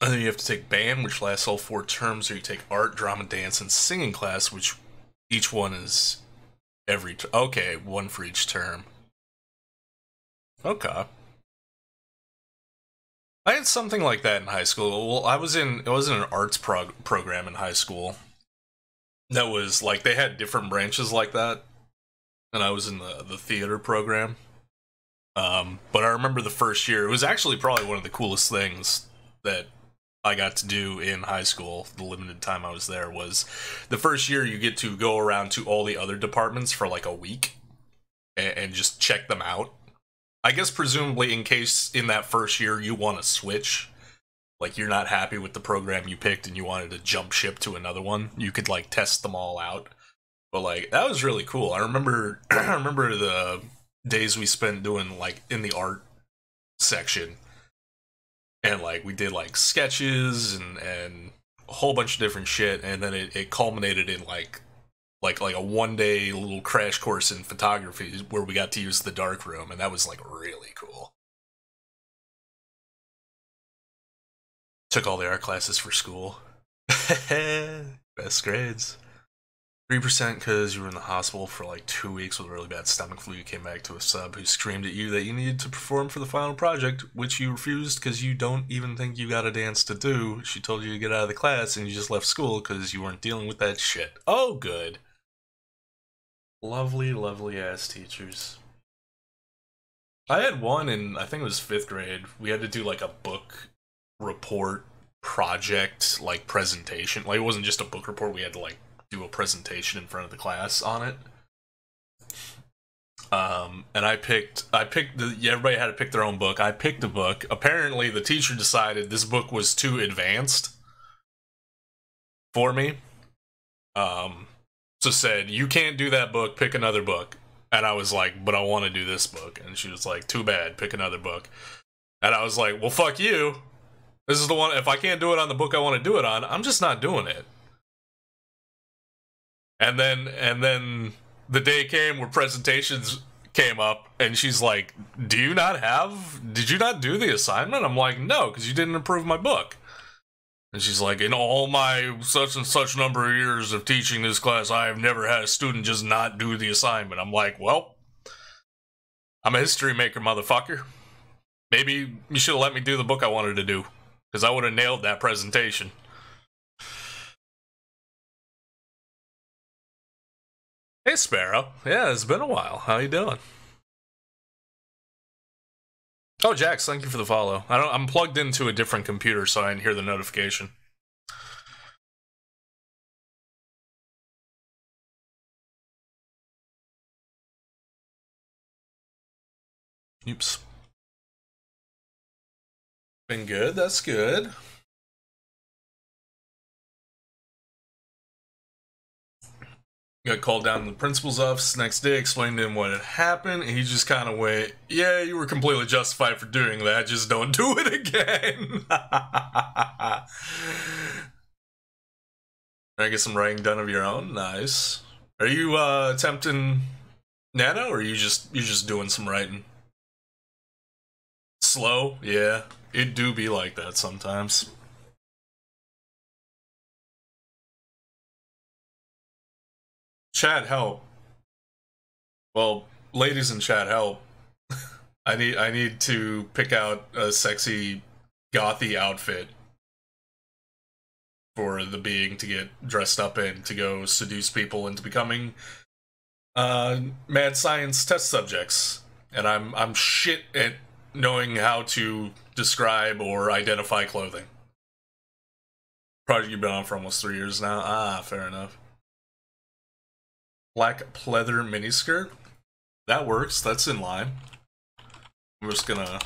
And then you have to take band, which lasts all 4 terms, or you take art, drama, dance, and singing class, which each one is every okay, 1 for each term. Okay. I had something like that in high school. Well, I was in an arts program in high school. That was like, they had different branches like that, and I was in the theater program. But I remember the first year, it was actually probably one of the coolest things that I got to do in high school, the limited time I was there, was the first year you get to go around to all the other departments for like a week and just check them out. I guess presumably in case in that first year you want to switch, like you're not happy with the program you picked and you wanted to jump ship to another one, you could like test them all out. But like, that was really cool. I remember the days we spent doing like in the art section, and like we did like sketches and a whole bunch of different shit, and then it culminated in like a 1-day little crash course in photography where we got to use the dark room, and that was like really cool. Took all the art classes for school. Best grades. 3% because you were in the hospital for like 2 weeks with a really bad stomach flu. You came back to a sub who screamed at you that you needed to perform for the final project, which you refused because you don't even think you got a dance to do. She told you to get out of the class and you just left school because you weren't dealing with that shit. Oh, good. Lovely, lovely ass teachers. I had one in, I think it was 5th grade. We had to do like a book report project, like presentation. Like, it wasn't just a book report, we had to like do a presentation in front of the class on it. And I picked everybody had to pick their own book. I picked a book. Apparently the teacher decided this book was too advanced for me. So said, you can't do that book, pick another book. And I was like, but I want to do this book. And she was like, too bad, pick another book. And I was like, well, fuck you. This is the one, if I can't do it on the book I want to do it on, I'm just not doing it. And then the day came where presentations came up, and she's like, did you not do the assignment? I'm like, no, because you didn't approve my book. And she's like, in all my such and such number of years of teaching this class, I have never had a student just not do the assignment. I'm like, well, I'm a history maker, motherfucker. Maybe you should have let me do the book I wanted to do, because I would have nailed that presentation. Hey, Sparrow. Yeah, it's been a while. How you doing? Oh, Jax, thank you for the follow. I'm plugged into a different computer, so I didn't hear the notification. Oops. Been good, that's good. Got called down to the principal's office the next day, explained to him what had happened, and he just kind of went, yeah, you were completely justified for doing that, just don't do it again. I get some writing done of your own, nice. Are you attempting Nano, or are you just doing some writing? Slow? Yeah, it do be like that sometimes. Chat, help. Well, ladies in chat, help. I need to pick out a sexy gothy outfit for the being to get dressed up in to go seduce people into becoming mad science test subjects. And I'm shit at knowing how to describe or identify clothing. Project you've been on for almost 3 years now. Ah, fair enough. Black pleather miniskirt. That works. That's in line. I'm just gonna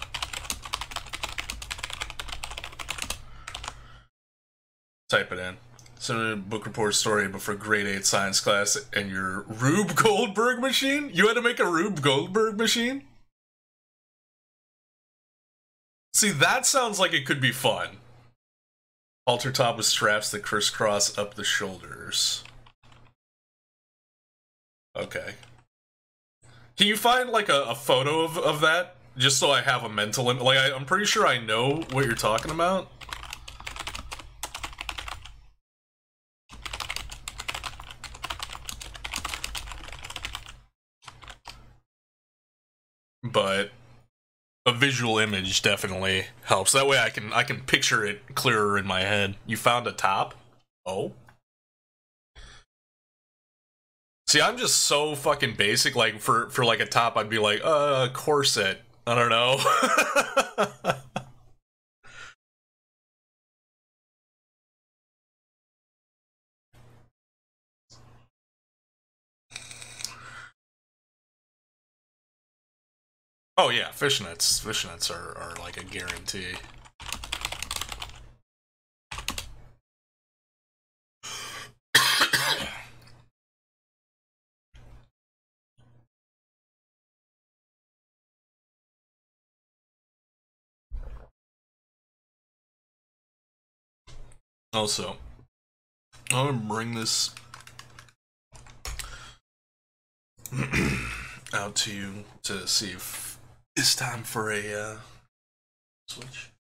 type it in. Send a book report story before grade 8 science class and your Rube Goldberg machine? You had to make a Rube Goldberg machine? See, that sounds like it could be fun. Halter top with straps that crisscross up the shoulders. Okay. Can you find, like, a photo of that? Just so I have a mental... Like, I'm pretty sure I know what you're talking about. But a visual image definitely helps. That way I can picture it clearer in my head. You found a top? Oh. See, I'm just so fucking basic. Like for like a top, I'd be like, corset. I don't know. Oh yeah, fishnets. Fishnets are like a guarantee. Also, I'm gonna bring this out to you to see if it's time for a switch.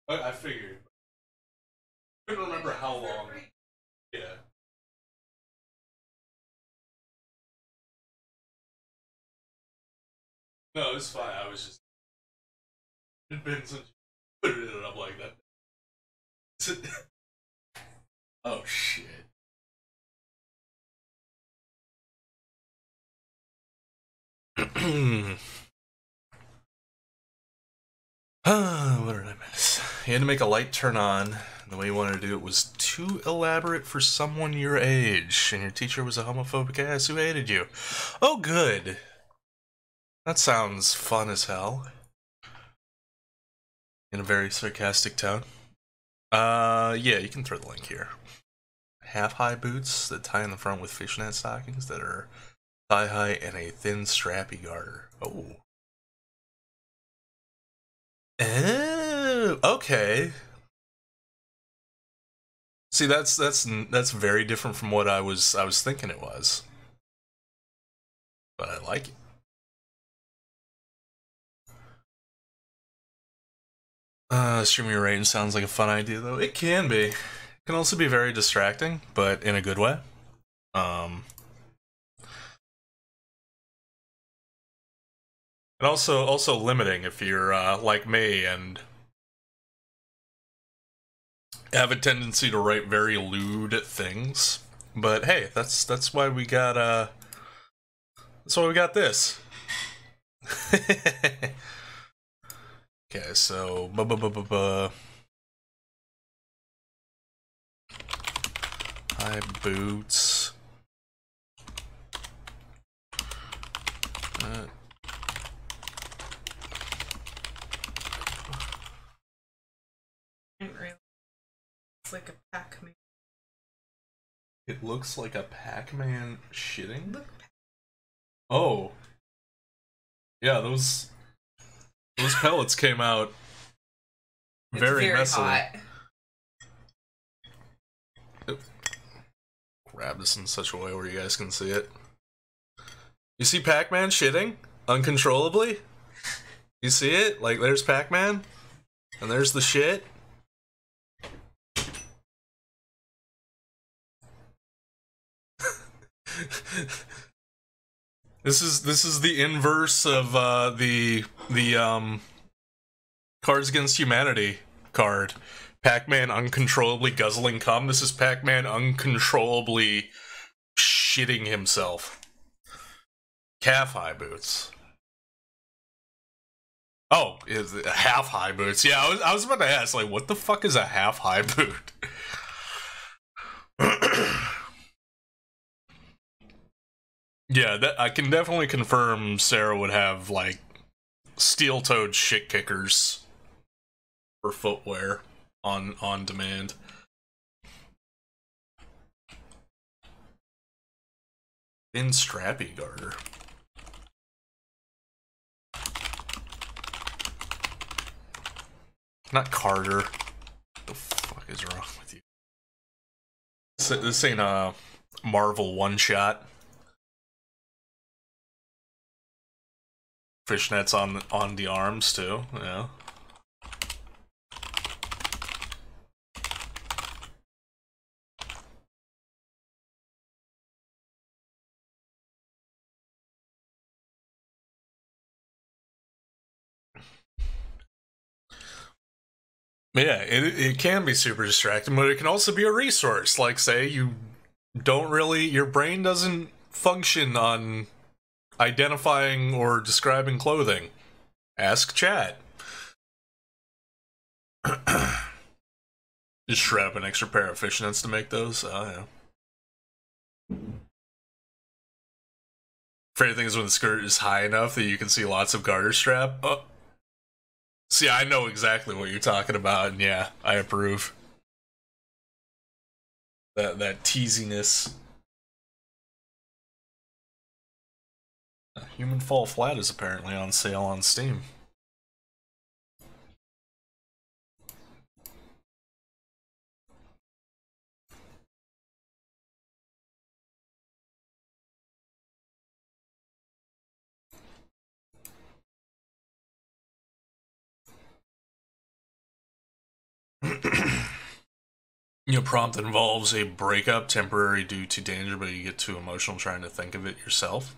I figured. I couldn't remember how long. Yeah. No, it's fine. I was just. It'd been since you put it up like that. Oh shit. What did I miss? You had to make a light turn on. The way you wanted to do it was too elaborate for someone your age, and your teacher was a homophobic ass who hated you. Oh, good. That sounds fun as hell. In a very sarcastic tone. Yeah, you can throw the link here. half-high boots that tie in the front with fishnet stockings that are thigh-high and a thin, strappy garter. Oh. Oh, okay. See, that's very different from what I was thinking it was. But I like it. Streaming range sounds like a fun idea, though. It can be. It can also be very distracting, but in a good way. And also limiting if you're like me and have a tendency to write very lewd things. But hey, that's why we got this. Okay, so high boots. It's like a Pac-Man. It looks like a Pac-Man shitting? Oh. Yeah, those pellets came out very messily. Hot. Grab this in such a way where you guys can see it. You see Pac-Man shitting uncontrollably? You see it? Like, there's Pac-Man, and there's the shit. This is the inverse of the Cards Against Humanity card. Pac-Man uncontrollably guzzling cum. This is Pac-Man uncontrollably shitting himself. Calf-high boots. Oh, is it half-high boots? Yeah, I was about to ask, like, what the fuck is a half-high boot? Yeah, I can definitely confirm Sarah would have, like, steel-toed shit kickers for footwear on demand. Thin strappy garter. Not Carter. What the fuck is wrong with you? This ain't a Marvel one-shot. Fishnets on the arms too, yeah. Yeah, it can be super distracting, but it can also be a resource. Like, say you don't really, your brain doesn't function on identifying or describing clothing. Ask chat. Just strap an extra pair of fishnets to make those. Oh yeah. Favorite thing is when the skirt is high enough that you can see lots of garter strap. Oh. See, I know exactly what you're talking about, and yeah, I approve. That teasiness. Human Fall Flat is apparently on sale on Steam. Your prompt involves a breakup, temporary due to danger, but you get too emotional trying to think of it yourself.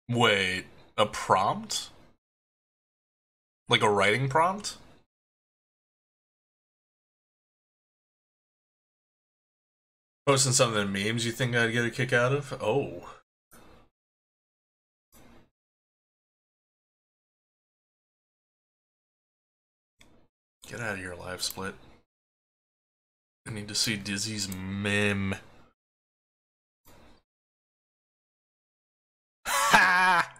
Wait, a prompt? Like a writing prompt? Posting something in memes you think I'd get a kick out of? Oh. Get out of here, live split. I need to see Dizzy's meme. Ha!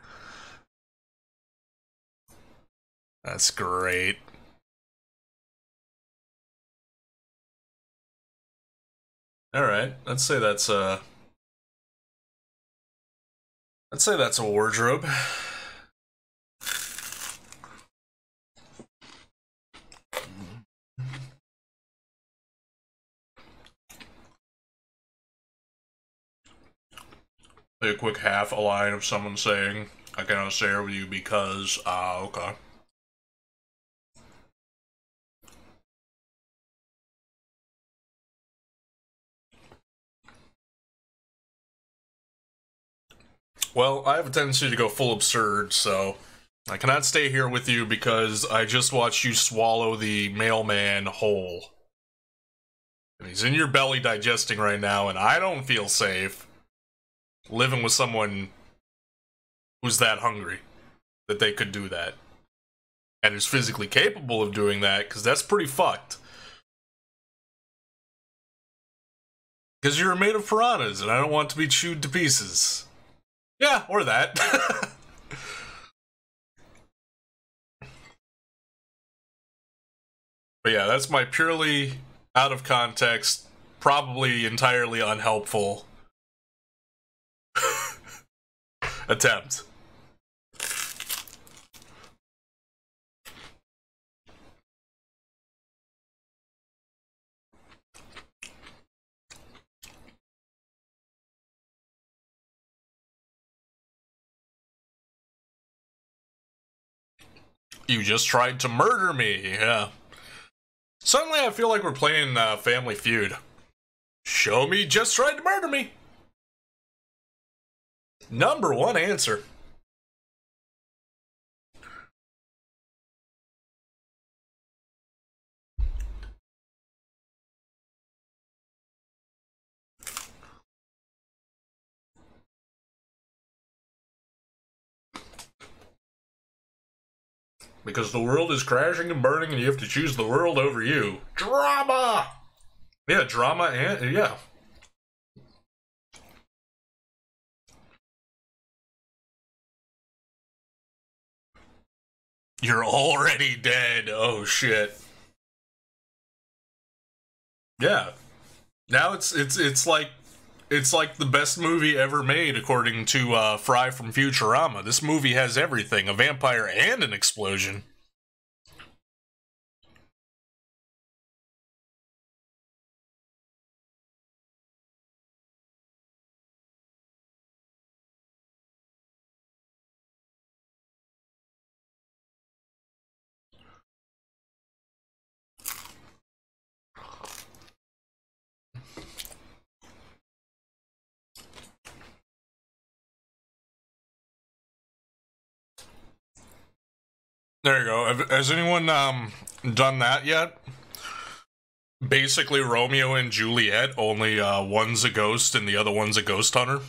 That's great. Alright, let's say that's a wardrobe. A quick half a line of someone saying, I cannot share with you because, okay. Well, I have a tendency to go full absurd, so I cannot stay here with you because I just watched you swallow the mailman whole. And he's in your belly digesting right now, and I don't feel safe living with someone who's that hungry that they could do that. And is physically capable of doing that, because that's pretty fucked. Because you're made of piranhas, and I don't want to be chewed to pieces. Yeah, or that. But yeah, that's my purely out of context, probably entirely unhelpful attempt. You just tried to murder me, yeah. Suddenly I feel like we're playing Family Feud. Show me just tried to murder me. Number one answer. Because the world is crashing and burning and you have to choose the world over you. Drama! Yeah, drama and, yeah. You're already dead. Oh, shit. Yeah. Now it's like the best movie ever made, according to Fry from Futurama. This movie has everything: a vampire and an explosion. There you go. Has anyone done that yet? Basically, Romeo and Juliet, only one's a ghost and the other one's a ghost hunter.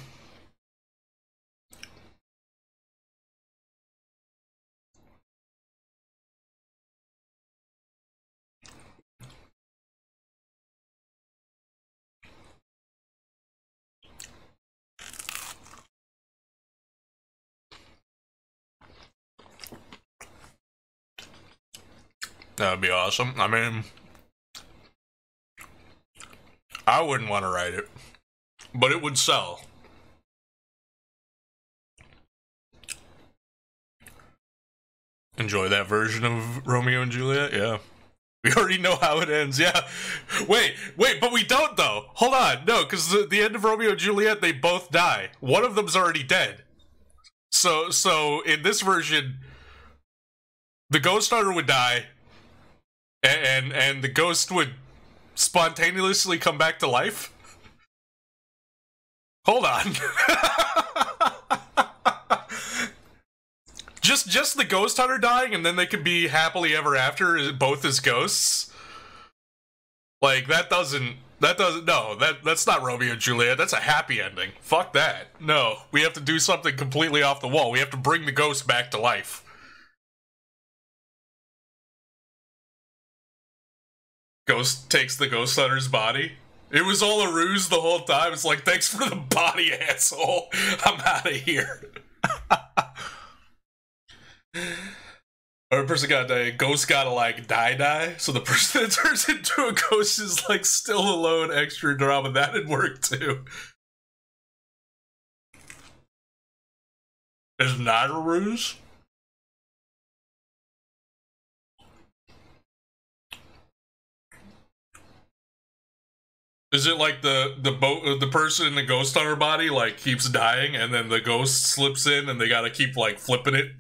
That'd be awesome. I mean, I wouldn't want to write it, but it would sell. Enjoy that version of Romeo and Juliet? Yeah. We already know how it ends, yeah. Wait, but we don't, though. Hold on, no, because the end of Romeo and Juliet, they both die. One of them's already dead. So in this version, the ghost hunter would die, and the ghost would spontaneously come back to life? Hold on. Just the ghost hunter dying, and then they could be happily ever after, both as ghosts? Like, that's not Romeo and Juliet. That's a happy ending. Fuck that. No, we have to do something completely off the wall. We have to bring the ghost back to life. Ghost takes the ghost hunter's body. It was all a ruse the whole time. It's like, thanks for the body, asshole. I'm out of here. Or a person got ghost gotta like die. So the person that turns into a ghost is like still alone. Extra drama. That'd work too. Is not a ruse. Is it like the person in the ghost hunter body like keeps dying and then the ghost slips in and they gotta keep like flipping it?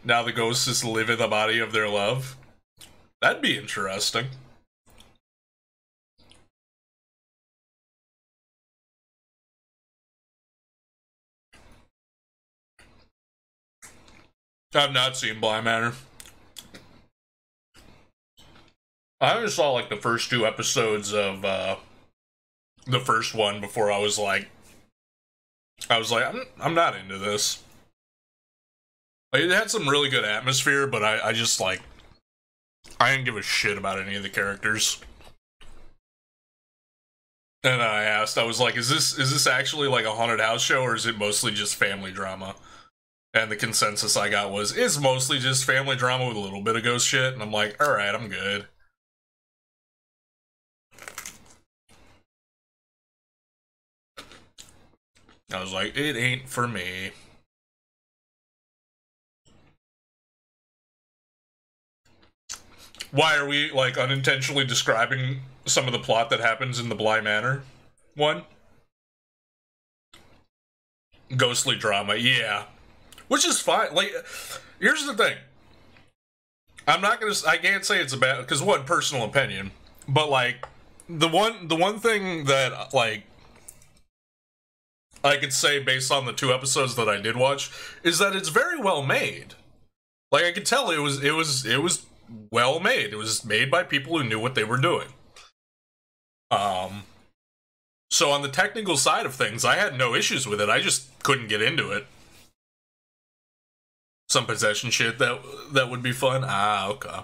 Now the ghosts just live in the body of their love? That'd be interesting. I've not seen Blind Manor. I only saw like the first 2 episodes of the first one before I was like, I'm not into this. Like, it had some really good atmosphere, but I just like, I didn't give a shit about any of the characters. And I asked, I was like, is this actually like a haunted house show, or is it mostly just family drama? And the consensus I got was, it's mostly just family drama with a little bit of ghost shit. And I'm like, alright, I'm good. I was like, it ain't for me. Why are we, like, unintentionally describing some of the plot that happens in the Bly Manor one? Ghostly drama, yeah. Which is fine. Like, here's the thing. I can't say it's a bad, because one, personal opinion, but, like, the one thing that, like, I could say based on the 2 episodes that I did watch is that it's very well made. Like, I could tell it was well made. It was made by people who knew what they were doing. So on the technical side of things, I had no issues with it. I just couldn't get into it. Some possession shit that would be fun. Ah, okay.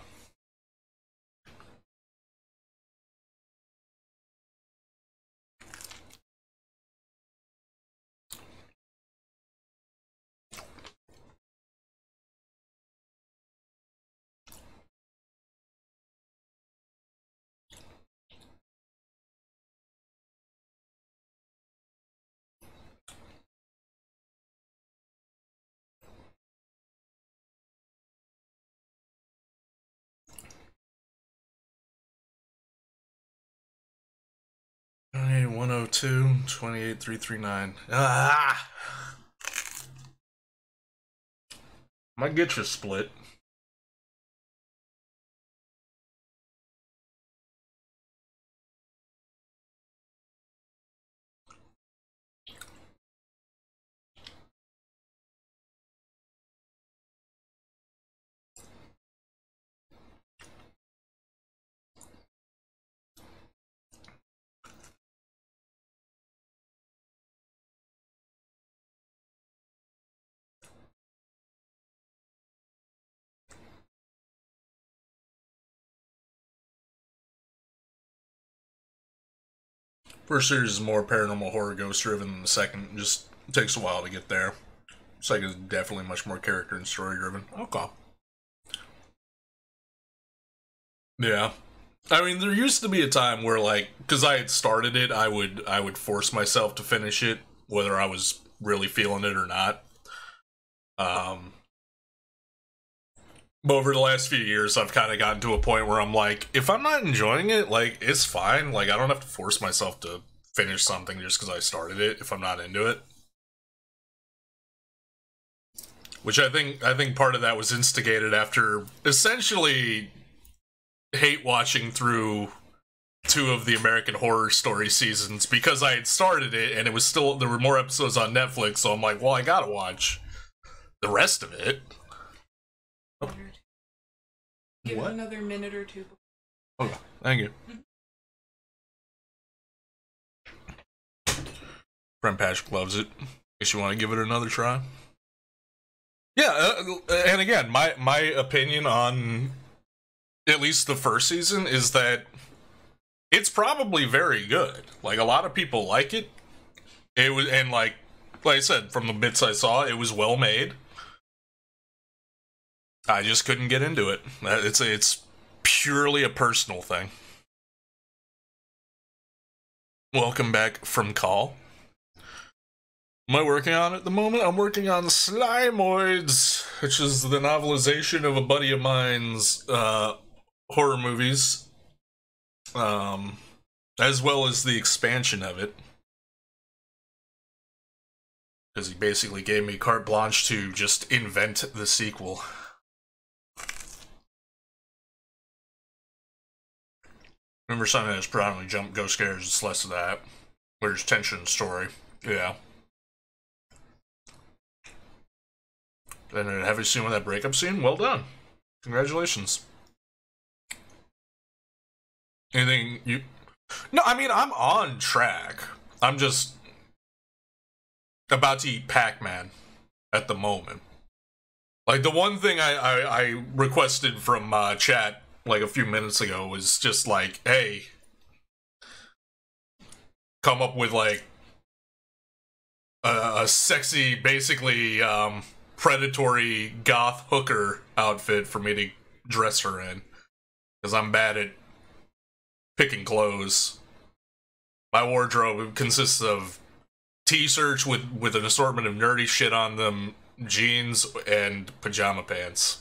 Hey, 102, 28339. Ah! Might get you split. First series is more paranormal horror ghost driven than the second. It just takes a while to get there. Second is definitely much more character and story driven. Okay. Yeah. I mean, there used to be a time where, like, because I had started it, I would force myself to finish it, whether I was really feeling it or not. But over the last few years, I've kind of gotten to a point where I'm like, if I'm not enjoying it, like, it's fine. Like, I don't have to force myself to finish something just because I started it if I'm not into it. Which I think part of that was instigated after essentially hate watching through 2 of the American Horror Story seasons because I had started it and it was still, there were more episodes on Netflix, so I'm like, well, I gotta watch the rest of it. Give it another minute or 2. Okay, thank you. Friend Patrick loves it. Guess you want to give it another try? Yeah, and again, my opinion on at least the first season is that it's probably very good. Like, a lot of people like it. It was, and like I said, from the bits I saw, it was well made. I just couldn't get into it. It's purely a personal thing. Welcome back from call. Am I working on it at the moment? I'm working on Slimoids, which is the novelization of a buddy of mine's horror movies, as well as the expansion of it. Because he basically gave me carte blanche to just invent the sequel. Remember, something that's predominantly jump, go scares, it's less of that. There's tension and story. Yeah. And a heavy scene with that breakup scene? Well done. Congratulations. Anything you... No, I mean, I'm on track. I'm just about to eat Pac-Man at the moment. Like, the one thing I requested from chat, like, a few minutes ago was just like, hey, come up with, like, a sexy, basically, predatory goth hooker outfit for me to dress her in. Because I'm bad at picking clothes. My wardrobe consists of t-shirts with an assortment of nerdy shit on them, jeans, and pajama pants.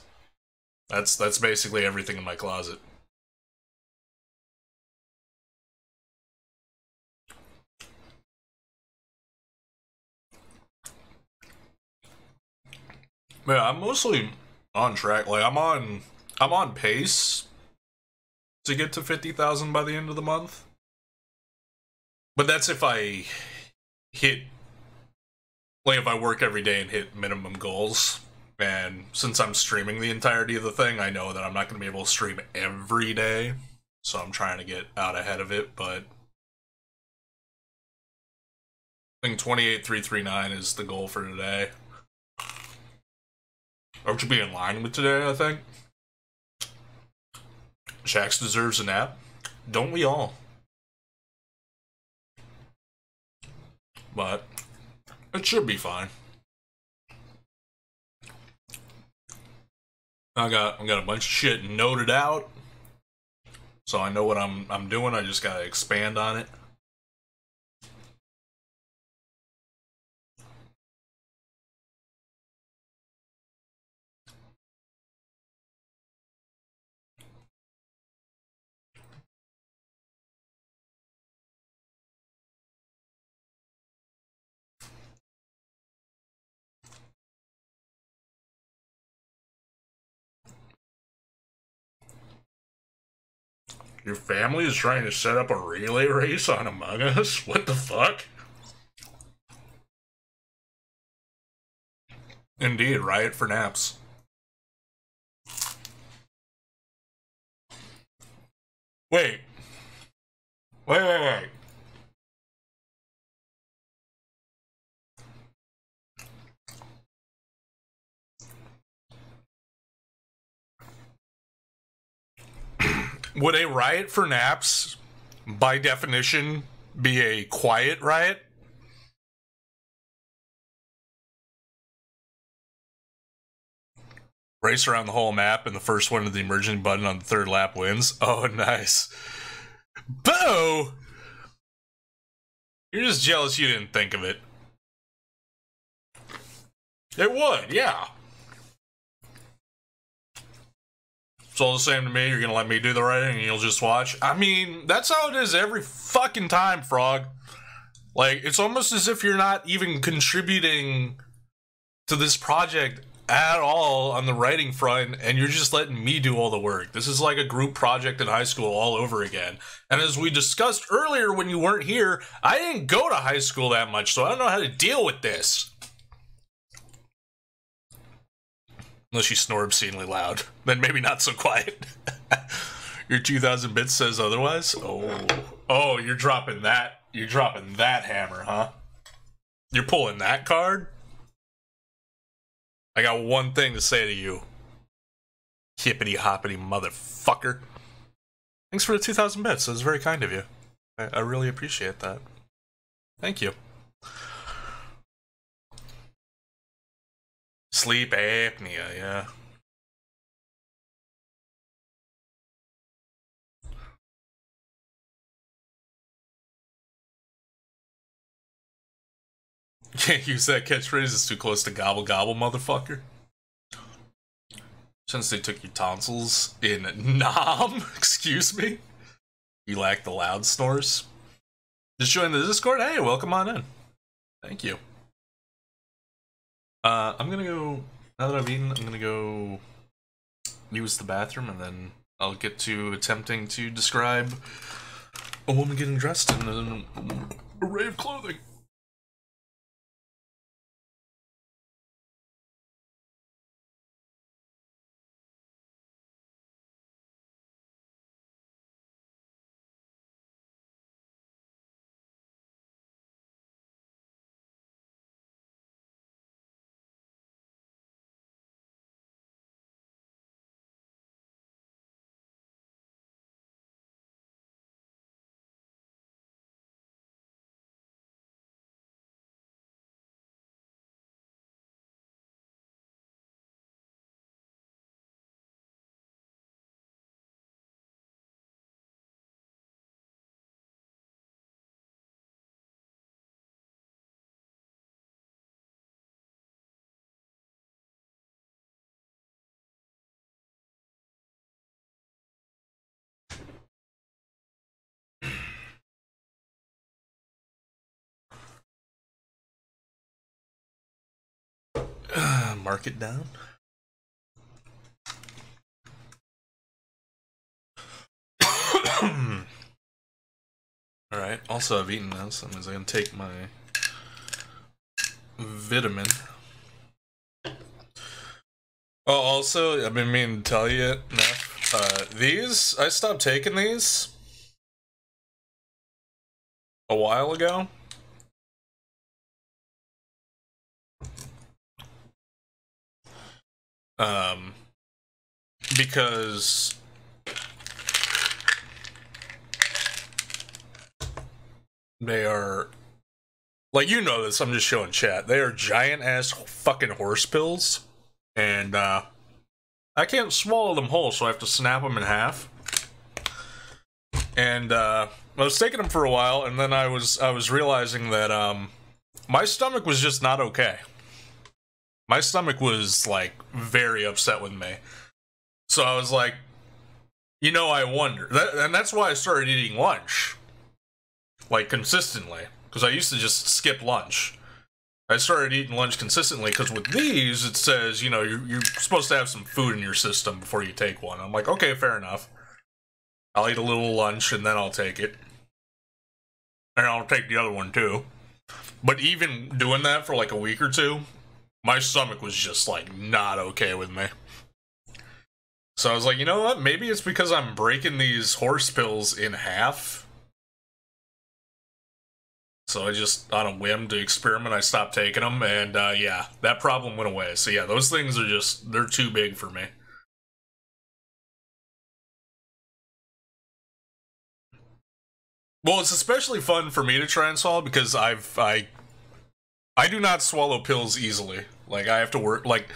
That's basically everything in my closet. Yeah, I'm mostly on track. Like, I'm on pace to get to 50,000 by the end of the month. But that's if I hit, like, if I work every day and hit minimum goals. And since I'm streaming the entirety of the thing, I know that I'm not going to be able to stream every day. So I'm trying to get out ahead of it, but I think 28,339 is the goal for today. Or should be in line with today, I think. Shax deserves a nap. Don't we all? But it should be fine. I got a bunch of shit noted out, so I know what I'm doing. I just gotta expand on it. Your family is trying to set up a relay race on Among Us? What the fuck? Indeed, riot for naps. Wait. Wait. Would a riot for naps, by definition, be a quiet riot? Race around the whole map, and the first one to the emerging button on the third lap wins. Oh, nice. Bo! You're just jealous you didn't think of it. It would, yeah. It's all the same to me. You're gonna let me do the writing and you'll just watch. I mean, that's how it is every fucking time, Frog. Like, it's almost as if you're not even contributing to this project at all on the writing front, and you're just letting me do all the work. This is like a group project in high school all over again. And as we discussed earlier when you weren't here, I didn't go to high school that much, so I don't know how to deal with this. Unless you snore obscenely loud. Then maybe not so quiet. Your 2,000 bits says otherwise? Oh, you're dropping that. You're dropping that hammer, huh? You're pulling that card? I got one thing to say to you. Hippity hoppity motherfucker. Thanks for the 2,000 bits. That was very kind of you. I really appreciate that. Thank you. Sleep apnea, yeah. Can't use that catchphrase, it's too close to gobble gobble, motherfucker. Since they took your tonsils in Nom, excuse me. You lack the loud snores. Just join the Discord? Hey, welcome on in. Thank you. I'm gonna go, now that I've eaten, I'm gonna go use the bathroom, and then I'll get to attempting to describe a woman getting dressed in an array of clothing. Mark it down. Alright, also I've eaten now, so that means I can take my vitamin. Oh, also, I've been meaning to tell you, Neff, these, I stopped taking these a while ago. Because they are, like, you know this, I'm just showing chat. They are giant ass fucking horse pills, and I can't swallow them whole, so I have to snap them in half. And I was taking them for a while, and then I was realizing that my stomach was just not okay. My stomach was, like, very upset with me. So I was like, you know, I wonder. And that's why I started eating lunch. Like, consistently. Because I used to just skip lunch. I started eating lunch consistently, because with these, it says, you know, you're supposed to have some food in your system before you take one. I'm like, okay, fair enough. I'll eat a little lunch, and then I'll take it. And I'll take the other one, too. But even doing that for, like, a week or two, my stomach was just, like, not okay with me. So I was like, you know what? Maybe it's because I'm breaking these horse pills in half. So I just, on a whim to experiment, I stopped taking them, and yeah, that problem went away. So yeah, those things are just, they're too big for me. Well, it's especially fun for me to try and swallow, because I do not swallow pills easily. Like, I have to work, like,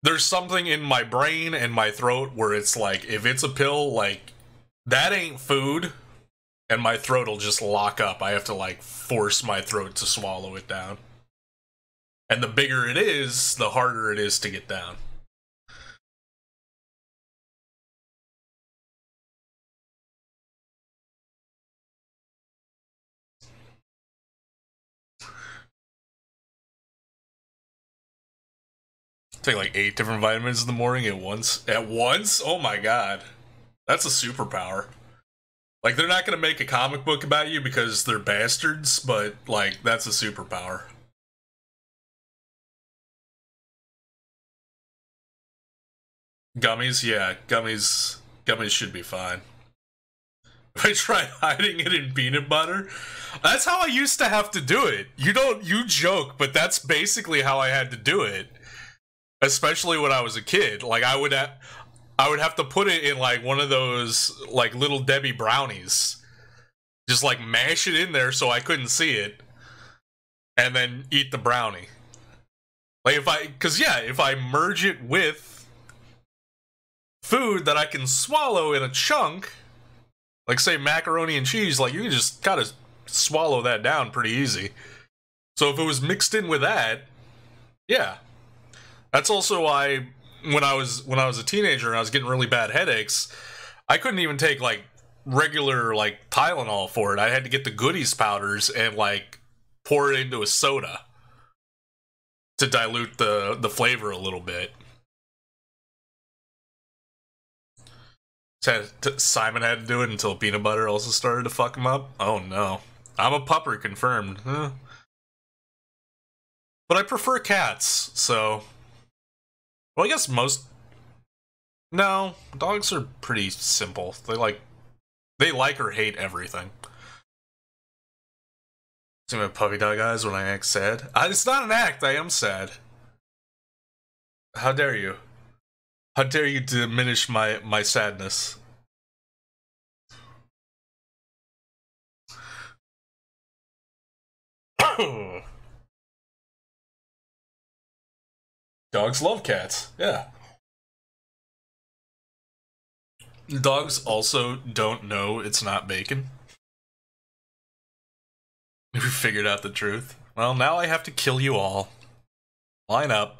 there's something in my brain and my throat where it's like, if it's a pill, like, that ain't food, and my throat will just lock up. I have to, like, force my throat to swallow it down. And the bigger it is, the harder it is to get down. Take like 8 different vitamins in the morning at once. At once? Oh my god. That's a superpower. Like, they're not gonna make a comic book about you because they're bastards, but, like, that's a superpower. Gummies? Yeah, gummies should be fine. If I tried hiding it in peanut butter, that's how I used to have to do it. You joke, but that's basically how I had to do it. Especially when I was a kid. Like, I would have to put it in, like, one of those, like, Little Debbie brownies. Just, like, mash it in there so I couldn't see it. And then eat the brownie. Like, if I merge it with food that I can swallow in a chunk, like, say, macaroni and cheese, like, you can just kind of swallow that down pretty easy. So if it was mixed in with that, yeah. That's also why when I was a teenager and I was getting really bad headaches, I couldn't even take like regular like Tylenol for it. I had to get the goodies powders and like pour it into a soda to dilute the flavor a little bit. Simon had to do it until peanut butter also started to fuck him up. Oh no. I'm a pupper confirmed. Huh. But I prefer cats, so... Well, I guess most... No, dogs are pretty simple. They like or hate everything. See my puppy dog eyes when I act sad? It's not an act, I am sad. How dare you? How dare you diminish my sadness? Dogs love cats, yeah. Dogs also don't know it's not bacon. We figured out the truth. Well, now I have to kill you all. Line up.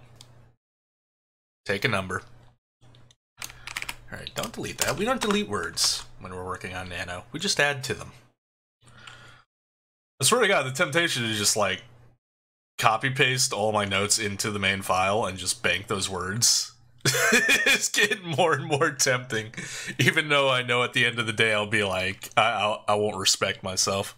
Take a number. Alright, don't delete that. We don't delete words when we're working on Nano. We just add to them. I swear to God, the temptation is just like copy-paste all my notes into the main file and just bank those words. It's getting more and more tempting. Even though I know at the end of the day I'll be like, I won't respect myself.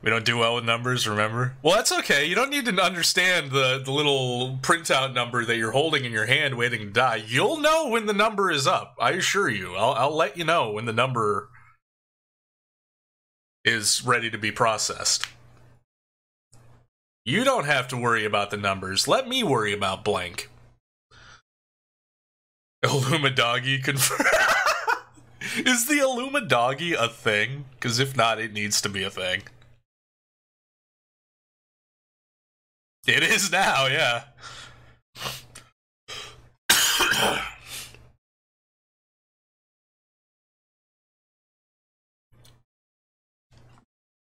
We don't do well with numbers, remember? Well, that's okay. You don't need to understand the little printout number that you're holding in your hand waiting to die. You'll know when the number is up. I assure you. I'll let you know when the number is ready to be processed. You don't have to worry about the numbers. Let me worry about blank. Illumadoggy confirmed. Is the Illumadoggy a thing? Because if not, it needs to be a thing. It is now, yeah.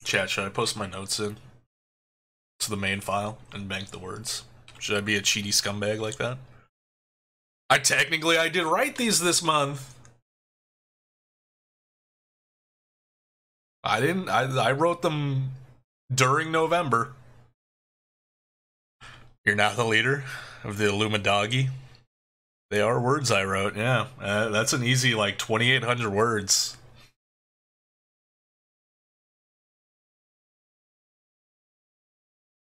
Chat, should I post my notes in to the main file and bank the words? Should I be a cheaty scumbag like that? I did write these this month. I didn't. I wrote them during November. You're now the leader of the Illumadoggy. They are words I wrote, yeah. That's an easy, like, 2,800 words.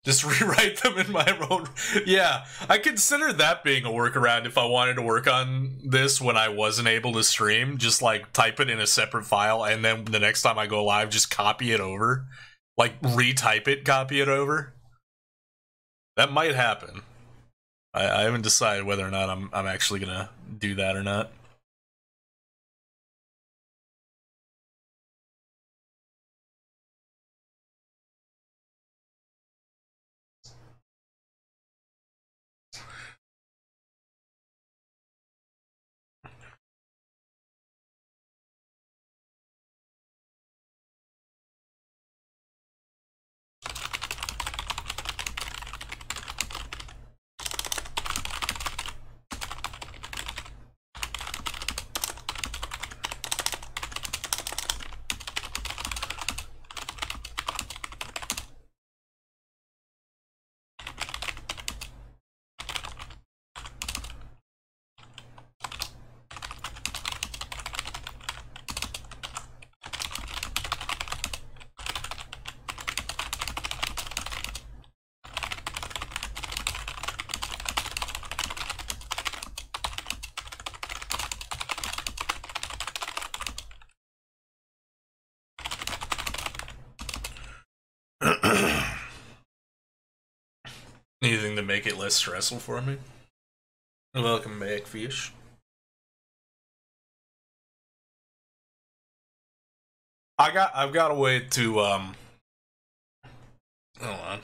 Just rewrite them in my own... Yeah, I considered that being a workaround if I wanted to work on this when I wasn't able to stream. Just, like, type it in a separate file, and then the next time I go live, just copy it over. Like, retype it, copy it over. That might happen. I haven't decided whether or not I'm actually gonna do that or not. Anything to make it less stressful for me? Welcome back, fish. I've got a way to hold on.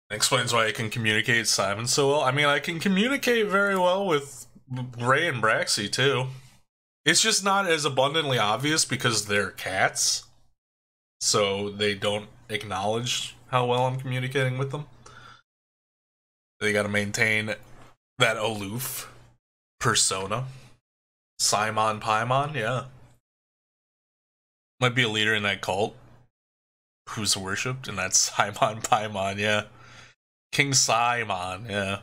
Explains why I can communicate Simon so well. I mean, I can communicate very well with Ray and Braxy, too. It's just not as abundantly obvious because they're cats. So they don't acknowledge how well I'm communicating with them. They gotta maintain that aloof persona. Simon Paimon, yeah. Might be a leader in that cult who's worshipped, and that's Simon Paimon, yeah. King Simon, yeah.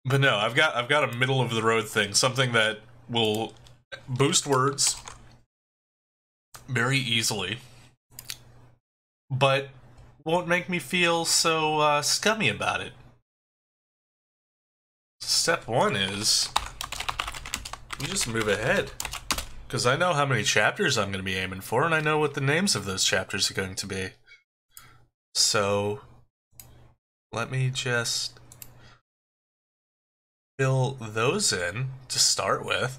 But no, I've got a middle of the road thing, something that will boost words very easily, but won't make me feel so scummy about it. Step one is you just move ahead, because I know how many chapters I'm going to be aiming for, and I know what the names of those chapters are going to be. So let me just fill those in to start with.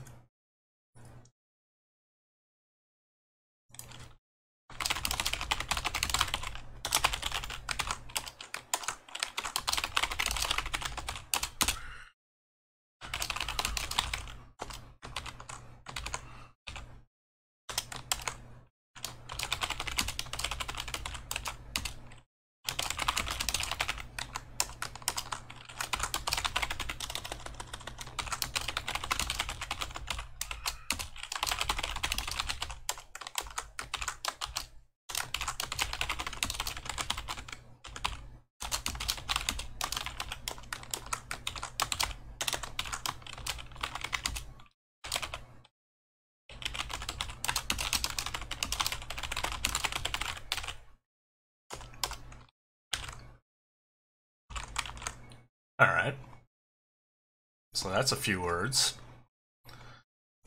Alright. So that's a few words.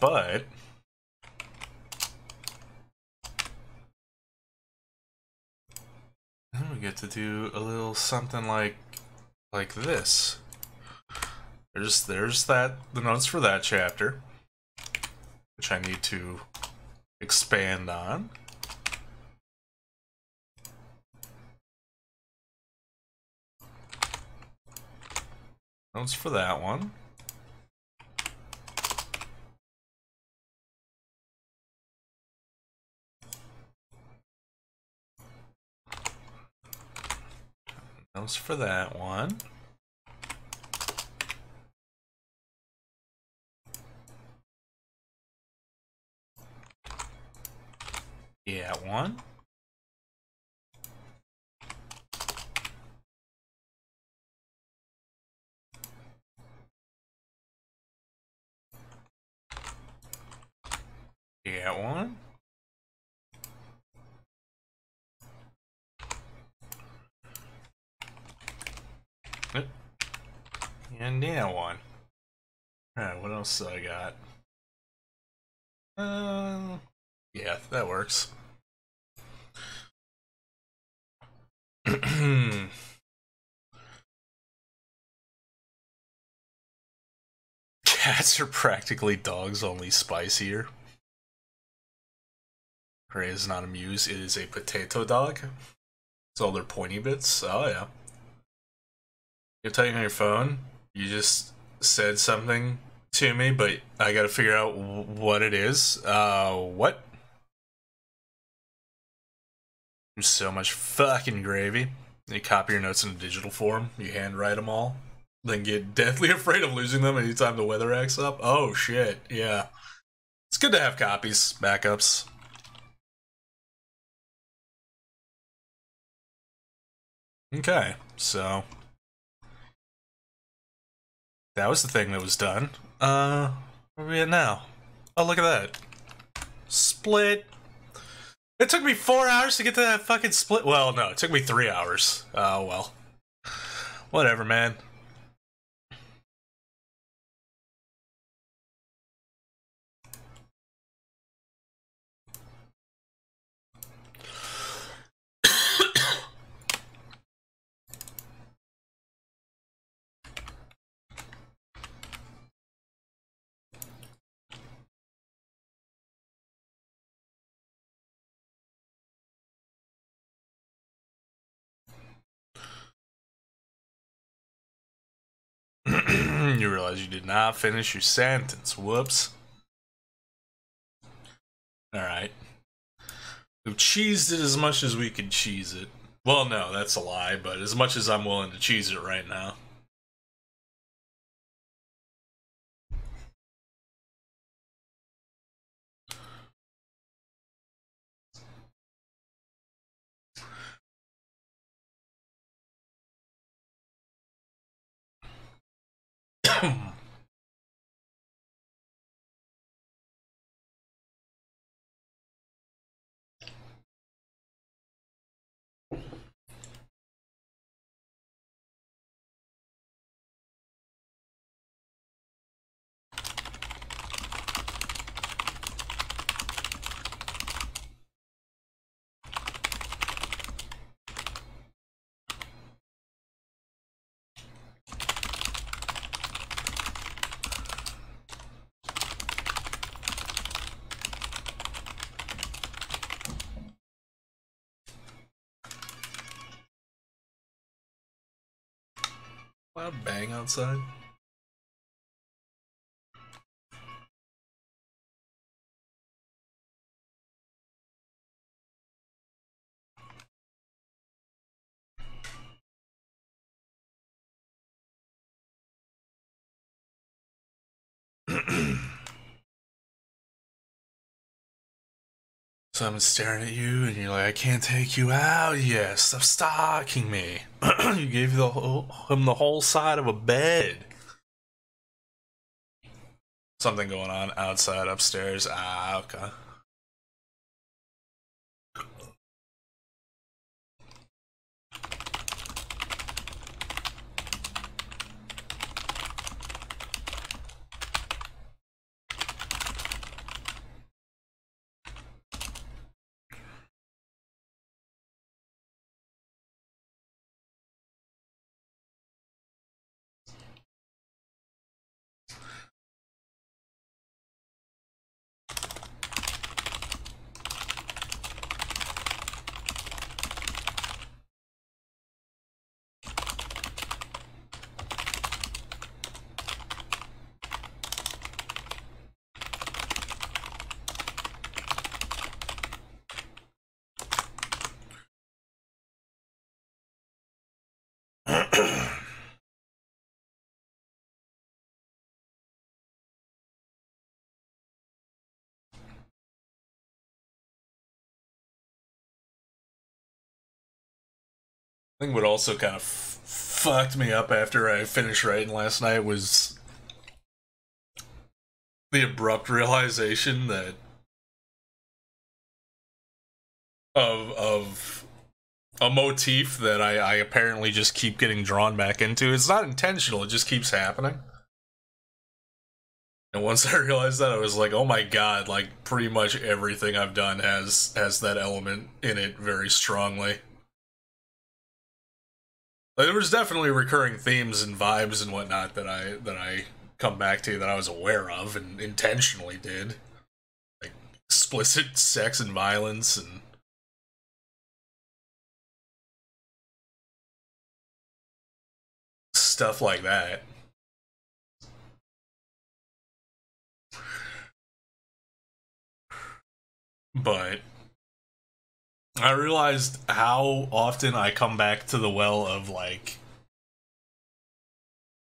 But then we get to do a little something like this. There's the notes for that chapter, which I need to expand on. Notes for that one. Notes for that one. Yeah, one. Yeah, one. Yep. And yeah, one. Alright, what else do I got? Yeah, that works. Cats are practically dogs, only spicier. Ray is not a muse, it is a potato dog. It's all their pointy bits. Oh yeah. You're typing on your phone, you just said something to me, but I gotta figure out what it is. What? There's so much fucking gravy. You copy your notes in a digital form, you handwrite them all, then get deathly afraid of losing them anytime the weather acts up. Oh shit, yeah. It's good to have copies, backups. Okay, so that was the thing that was done. Where are we at now? Oh, look at that. Split. It took me 4 hours to get to that fucking split. Well, no, it took me 3 hours. Oh, well. Whatever, man. You realize you did not finish your sentence. Whoops. Alright. We've cheesed it as much as we could cheese it. Well, no, that's a lie, but as much as I'm willing to cheese it right now. Loud bang outside. So I'm staring at you, and you're like, I can't take you out yet. Stop stalking me. You gave him the whole side of a bed. Something going on outside, upstairs. Ah, okay. I think what also kind of fucked me up after I finished writing last night was the abrupt realization that of a motif that I apparently just keep getting drawn back into. It's not intentional, it just keeps happening. And once I realized that, I was like, oh my god, like, pretty much everything I've done has that element in it very strongly. Like, there was definitely recurring themes and vibes and whatnot that I come back to that I was aware of and intentionally did. Like, explicit sex and violence and stuff like that. But I realized how often I come back to the well of, like,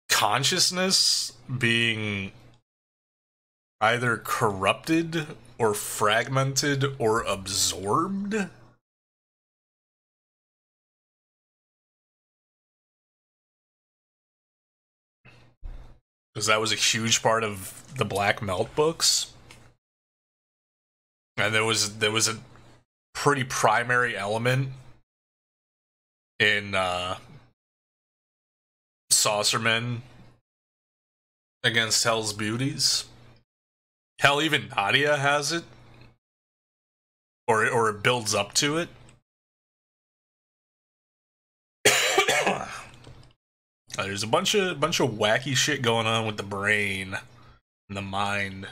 consciousness being either corrupted or fragmented or absorbed. Because that was a huge part of the Black Melt books. And there was a pretty primary element in Saucermen against Hell's Beauties. Hell, even Nadia has it. Or it builds up to it. There's a bunch of wacky shit going on with the brain and the mind.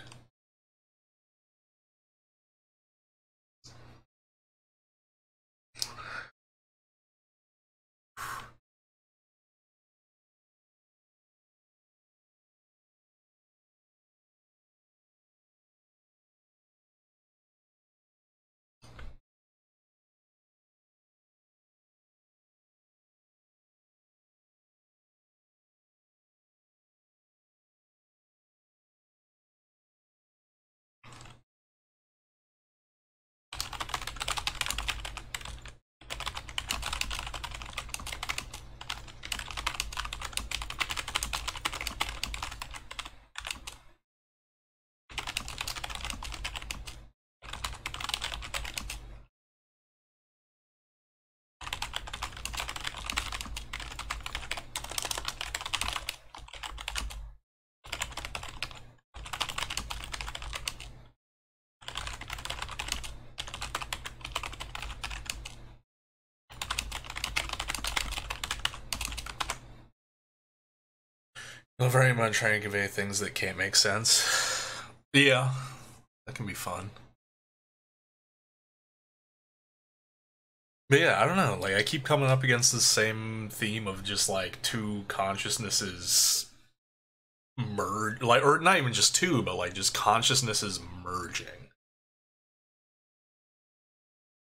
I'll very much try and convey things that can't make sense. Yeah, that can be fun. But yeah, I don't know, like, I keep coming up against the same theme of just, like, two consciousnesses merge, like, or not even just two, but, like, just consciousnesses merging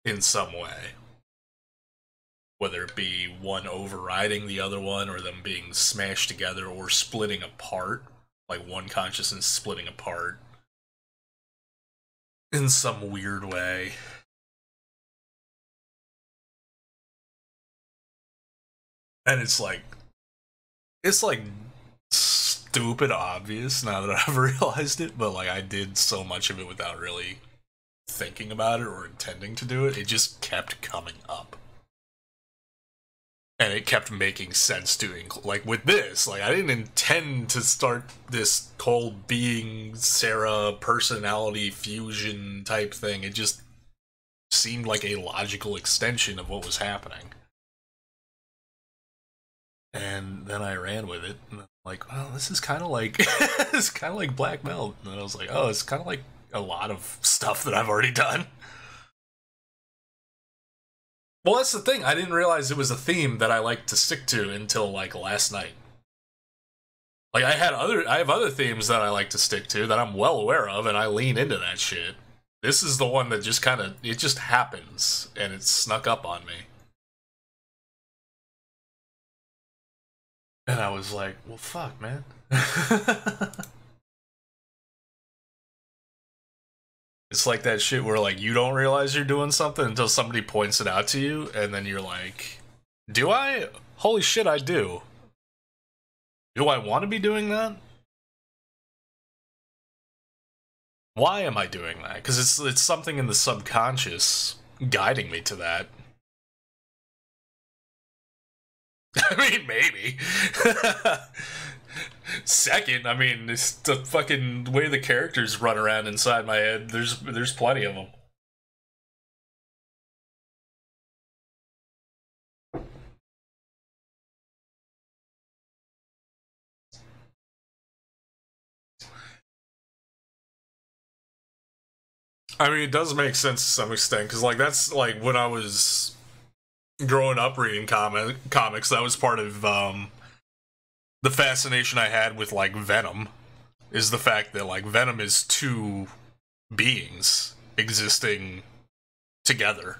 in some way. Whether it be one overriding the other one, or them being smashed together, or splitting apart, like one consciousness splitting apart in some weird way. And it's like stupid obvious now that I've realized it, but like I did so much of it without really thinking about it or intending to do it. It just kept coming up. And it kept making sense to like with this, like I didn't intend to start this whole being Sarah personality fusion type thing. It just seemed like a logical extension of what was happening. And then I ran with it, and I'm like, well, this is kind of like it's kind of like Black Belt. And then I was like, oh, it's kind of like a lot of stuff that I've already done. Well, that's the thing. I didn't realize it was a theme that I like to stick to until like last night. Like I have other themes that I like to stick to that I'm well aware of, and I lean into that shit. This is the one that just it just happens, and it snuck up on me. And I was like, well, fuck, man. It's like that shit where, like, you don't realize you're doing something until somebody points it out to you, and then you're like, do I? Holy shit, I do. Do I want to be doing that? Why am I doing that? Because it's something in the subconscious guiding me to that. I mean, maybe. Second, I mean, it's the fucking way the characters run around inside my head. There's plenty of them. I mean, it does make sense to some extent, because, like, that's, like, when I was growing up reading comics, that was part of, the fascination I had with, like, Venom, is the fact that, like, Venom is two beings existing together.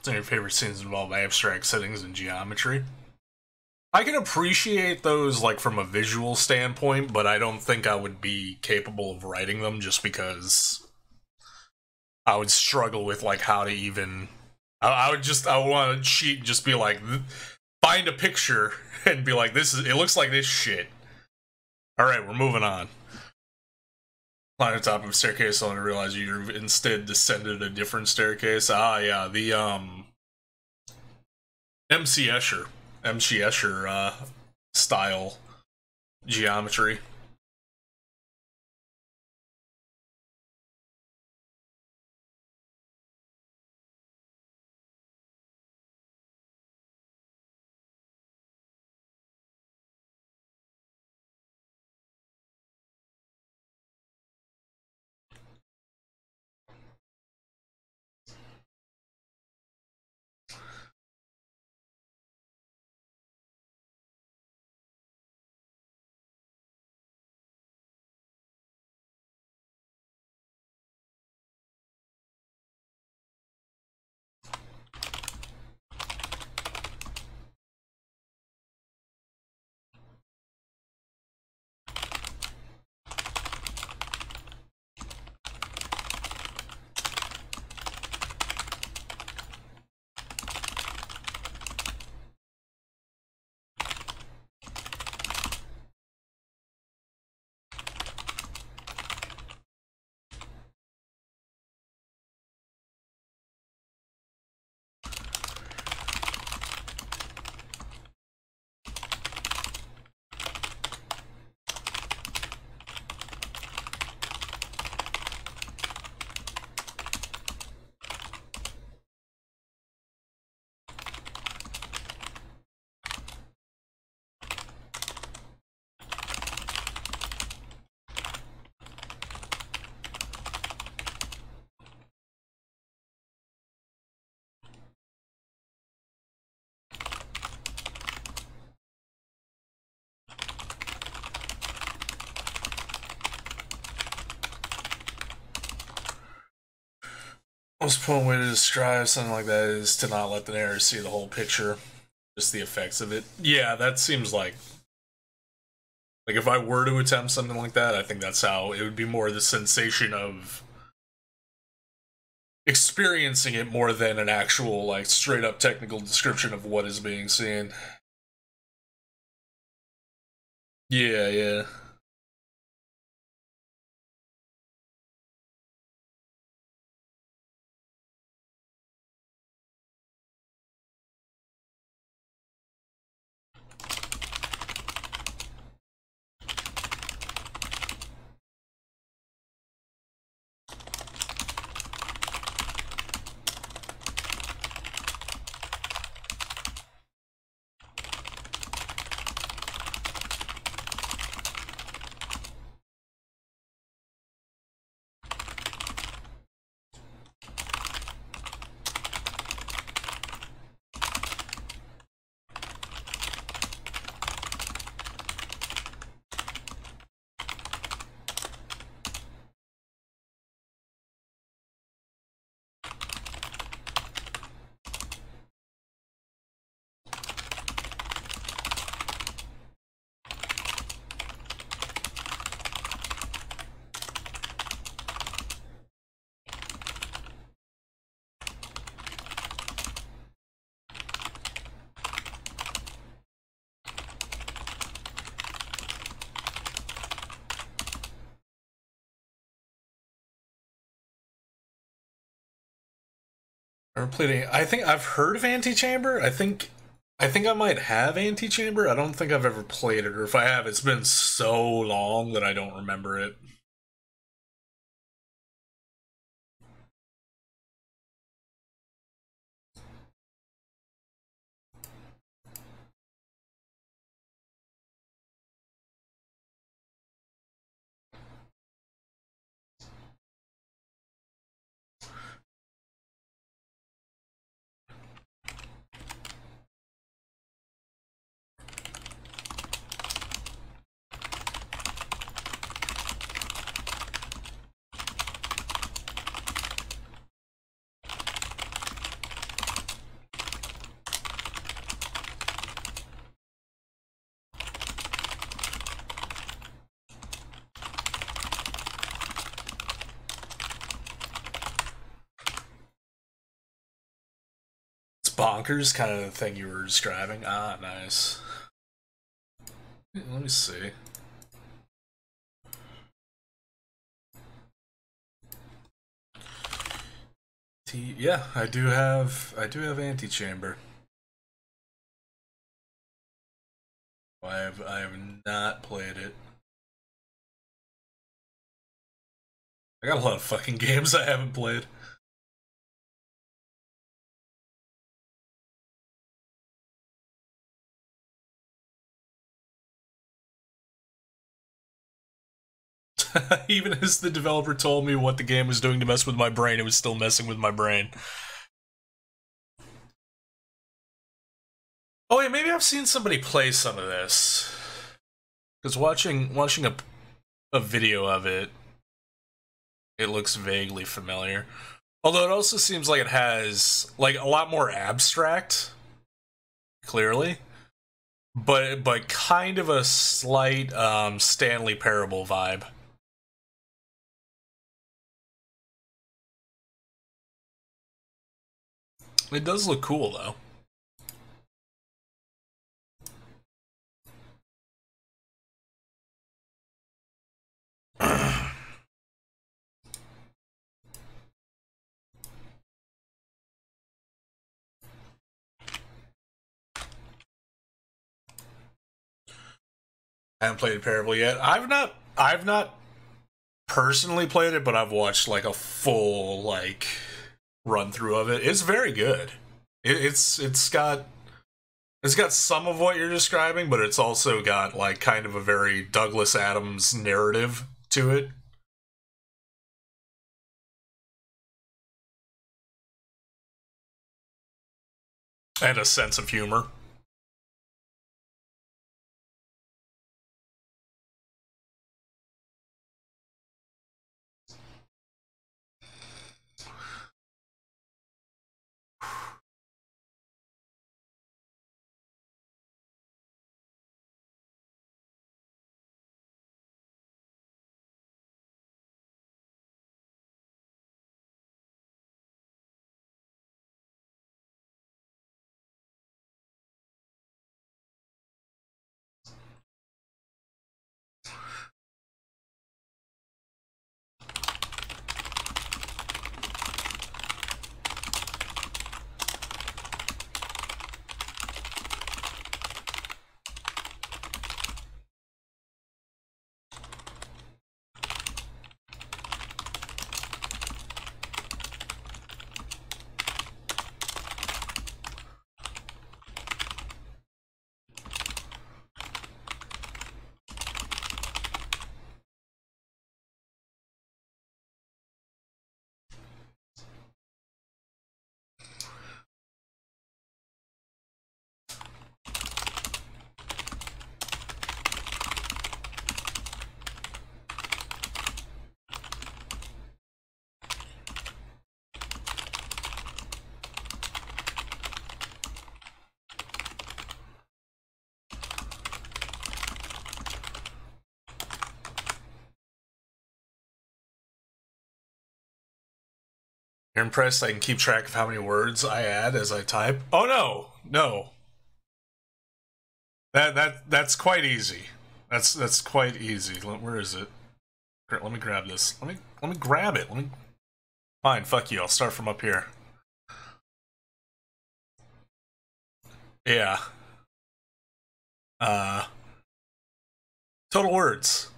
Some of your favorite scenes involve abstract settings and geometry. I can appreciate those, like, from a visual standpoint, but I don't think I would be capable of writing them just because I would struggle with like how to even. I would want to cheat and just be like, find a picture and be like, it looks like this shit. All right, we're moving on. Climb the top of a staircase only to realize you've instead descended a different staircase. Ah, yeah, the MC Escher style geometry. Most important way to describe something like that is to not let the narrator see the whole picture, just the effects of it. Yeah, that seems like if I were to attempt something like that, I think that's how it would be more the sensation of experiencing it more than an actual, like, straight up technical description of what is being seen. Yeah, yeah. I think I've heard of Antichamber. I think I might have Antichamber. I don't think I've ever played it, or if I have, it's been so long that I don't remember it. bonkers, kind of the thing you were describing. Ah, nice. Let me see. Yeah, I do have Antechamber. I have not played it. I got a lot of fucking games I haven't played. Even as the developer told me what the game was doing to mess with my brain, it was still messing with my brain. Oh yeah, maybe I've seen somebody play some of this. Because watching a video of it, it looks vaguely familiar. Although it also seems like it has like a lot more abstract, clearly, but kind of a slight Stanley Parable vibe. It does look cool though. I haven't played Parable yet. I've not personally played it, but I've watched like a full like run through of it. It's very good. It's got some of what you're describing, but it's also got like kind of a very Douglas Adams narrative to it. And a sense of humor. You're impressed I can keep track of how many words I add as I type? Oh no, no. That's quite easy. That's quite easy. Where is it? Let me grab this. Let me grab it. Fine, fuck you. I'll start from up here. Yeah. Total words.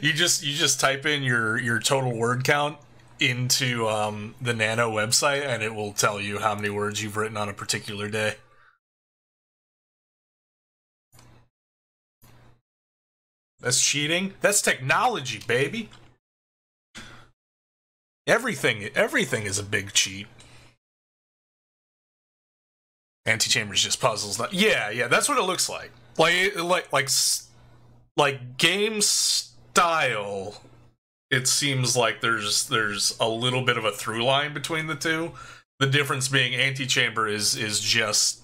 you just type in your total word count into the Nano website, and it will tell you how many words you've written on a particular day. That's cheating. That's technology, baby. Everything is a big cheat. Antechamber's just puzzles. Yeah, that's what it looks like. Like game style. It seems like there's a little bit of a through line between the two. The difference being Antechamber is just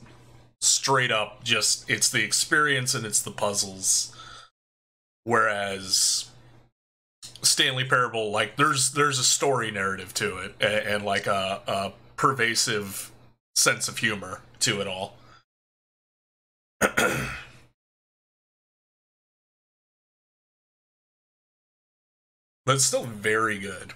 straight up just it's the experience and it's the puzzles. Whereas Stanley Parable, like there's a story narrative to it and like a pervasive sense of humor to it all. But it's still very good.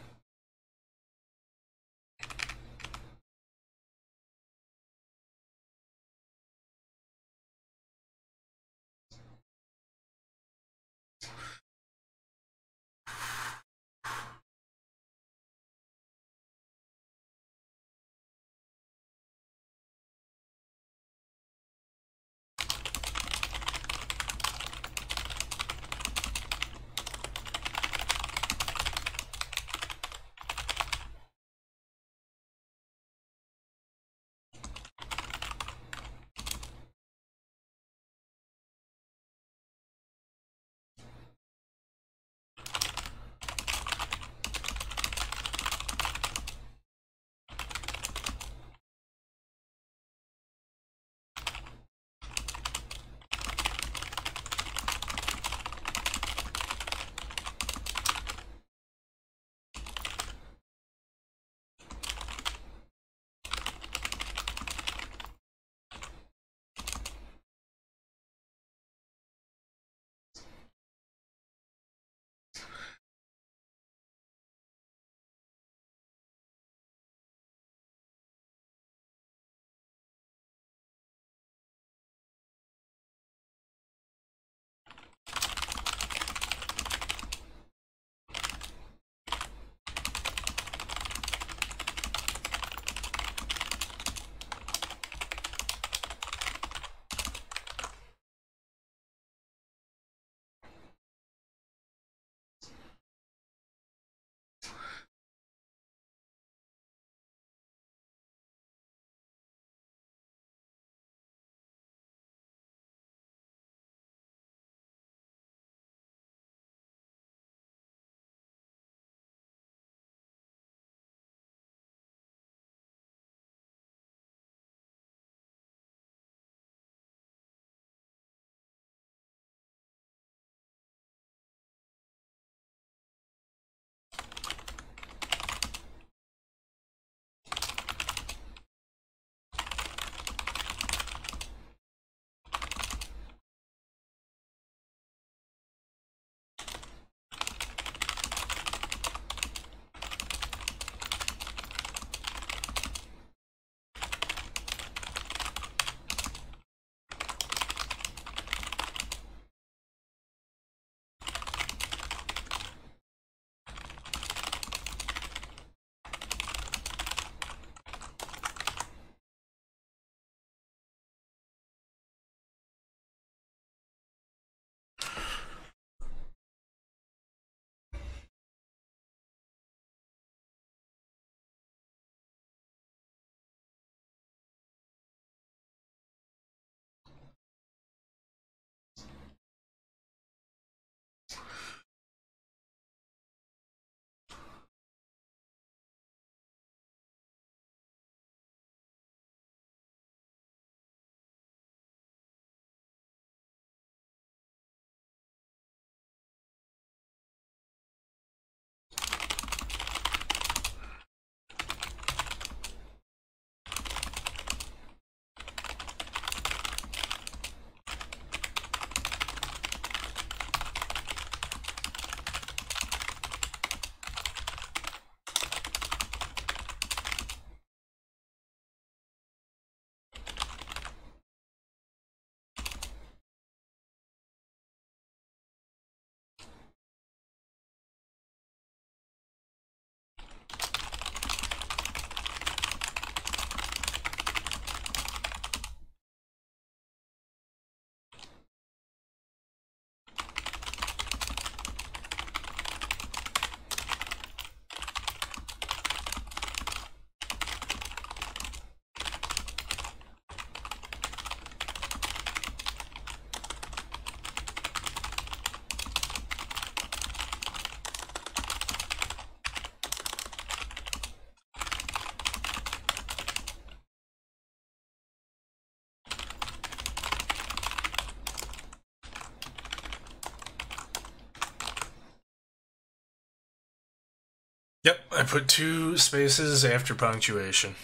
Yep, I put 2 spaces after punctuation.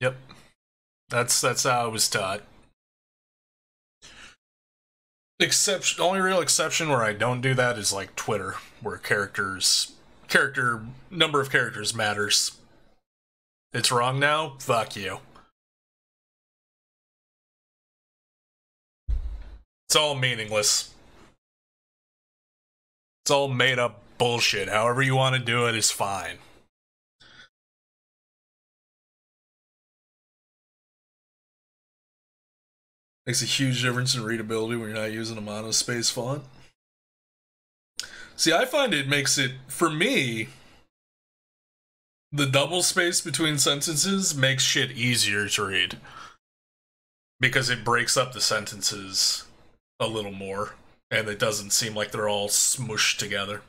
Yep. That's how I was taught. Only real exception where I don't do that is like Twitter, where number of characters matters. It's wrong now? Fuck you. It's all meaningless. It's all made up bullshit. However you want to do it is fine. Makes a huge difference in readability when you're not using a monospace font. See, I find it makes it, for me, the double space between sentences makes shit easier to read. Because it breaks up the sentences a little more, and it doesn't seem like they're all smushed together.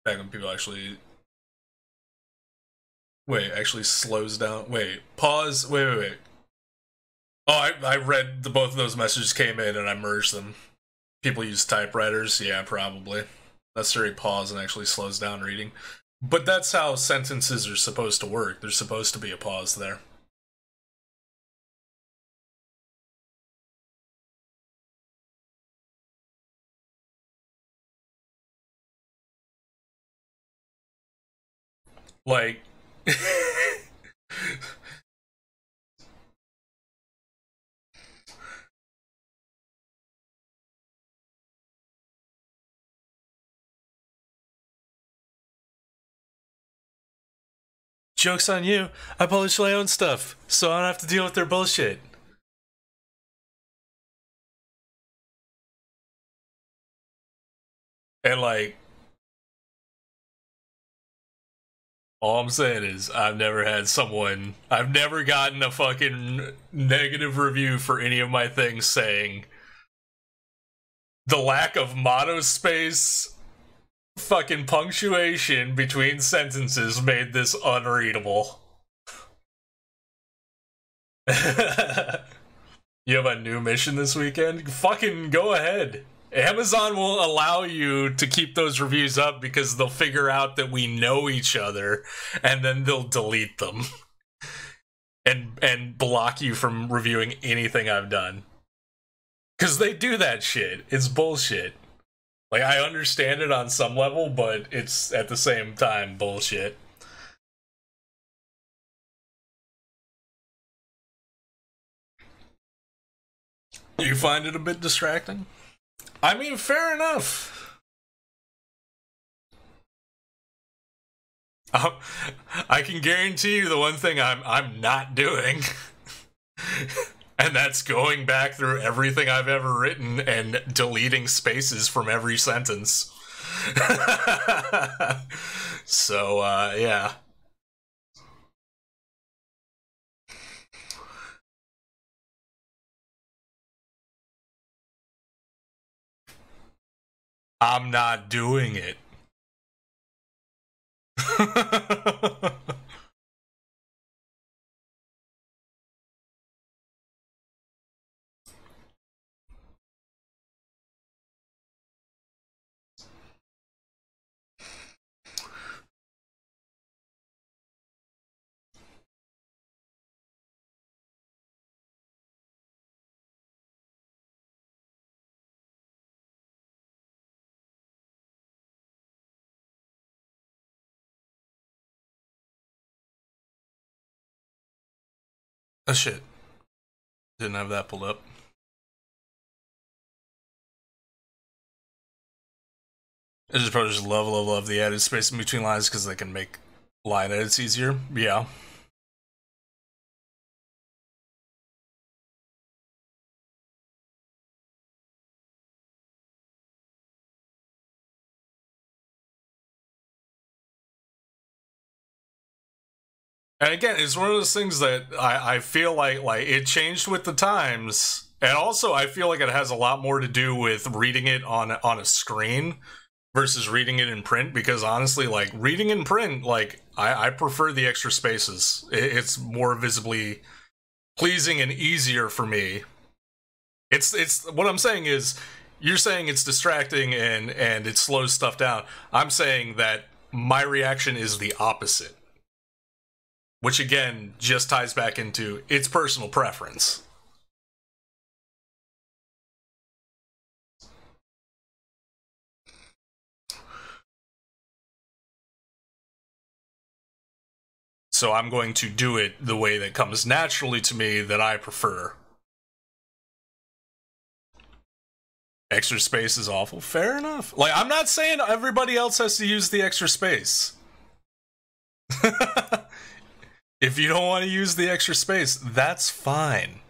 Back when people actually... Wait, actually slows down... Wait, pause... Wait. Oh, I read both of those messages came in and I merged them. People use typewriters? Yeah, probably. Necessary pause and actually slows down reading. But that's how sentences are supposed to work. There's supposed to be a pause there. Like... Joke's on you. I publish my own stuff, so I don't have to deal with their bullshit. And like... All I'm saying is, I've never gotten a fucking negative review for any of my things saying the lack of monospace fucking punctuation between sentences made this unreadable. You have a new mission this weekend? Fucking go ahead. Amazon will allow you to keep those reviews up because they'll figure out that we know each other and then they'll delete them and block you from reviewing anything I've done. Because they do that shit. It's bullshit. Like, I understand it on some level, but it's at the same time bullshit. You find it a bit distracting? I mean, fair enough. I can guarantee you the one thing I'm not doing, and that's going back through everything I've ever written and deleting spaces from every sentence. So, yeah. I'm not doing it. Oh shit. Didn't have that pulled up. I just probably just love the added space in between lines because they can make line edits easier. Yeah. And again, it's one of those things that I feel like it changed with the times. And also, I feel like it has a lot more to do with reading it on a screen versus reading it in print. Because honestly, like, reading in print, like, I prefer the extra spaces. It's more visibly pleasing and easier for me It's what I'm saying is, you're saying it's distracting and it slows stuff down. I'm saying that my reaction is the opposite. Which again just ties back into it's personal preference. So I'm going to do it the way that comes naturally to me, that I prefer. Extra space is awful. Fair enough. Like, I'm not saying everybody else has to use the extra space. If you don't want to use the extra space, that's fine.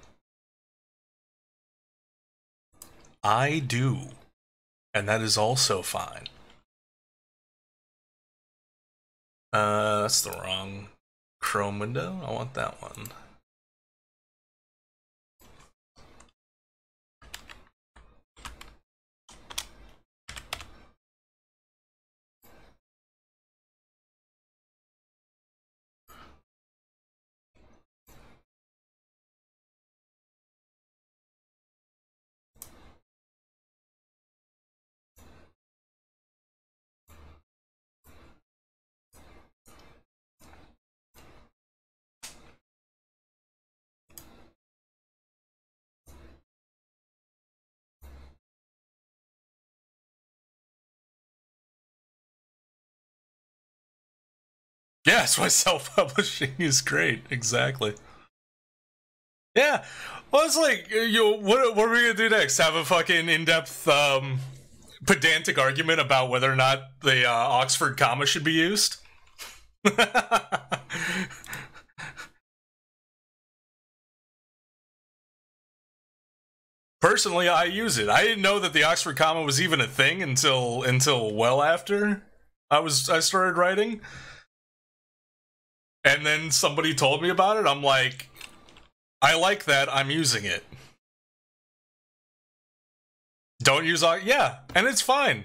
I do. And that is also fine. That's the wrong Chrome window. I want that one. Yeah, that's why self-publishing is great. Exactly. Yeah. Well, it's like, what are we gonna do next? Have a fucking in-depth, pedantic argument about whether or not the Oxford comma should be used? Personally, I use it. I didn't know that the Oxford comma was even a thing until well after I started writing. And then somebody told me about it. I'm like, I like that. I'm using it. Don't use yeah, and it's fine.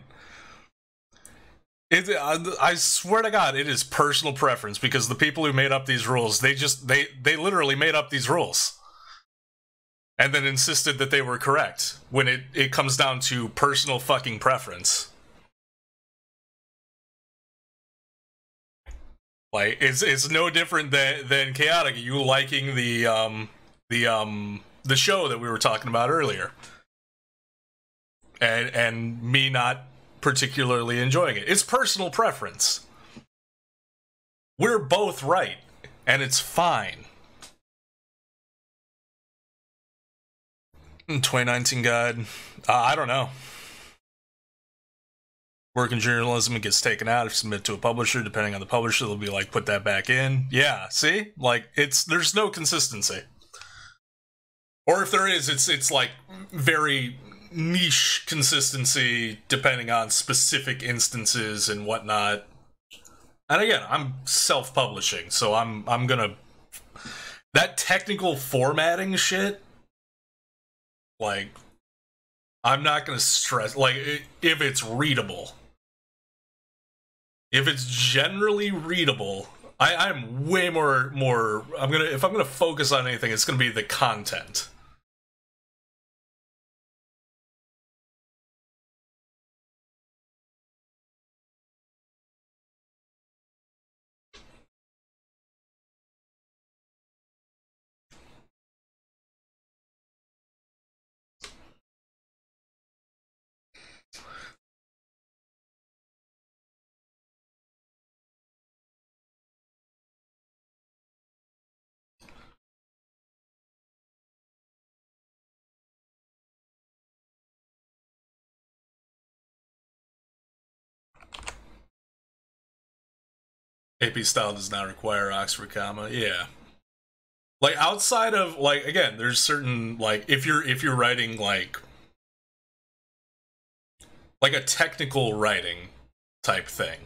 I swear to God, it is personal preference, because the people who made up these rules, they literally made up these rules. And then insisted that they were correct, when it comes down to personal fucking preference. Like, it's no different than Chaotic, you liking the show that we were talking about earlier. And me not particularly enjoying it. It's personal preference. We're both right, and it's fine. 2019 guide. I don't know. Work in journalism, it gets taken out if you submit to a publisher. Depending on the publisher, they'll be like, put that back in. Yeah, see? Like, there's no consistency. Or if there is, it's like very niche consistency depending on specific instances and whatnot. And again, I'm self-publishing, so I'm gonna... That technical formatting shit, like, I'm not gonna stress... Like, if it's readable. If it's generally readable, I'm way more... If I'm gonna focus on anything, it's gonna be the content. AP style does not require Oxford comma. Yeah. Like, outside of, like, again, there's certain, like, if you're writing like a technical writing type thing,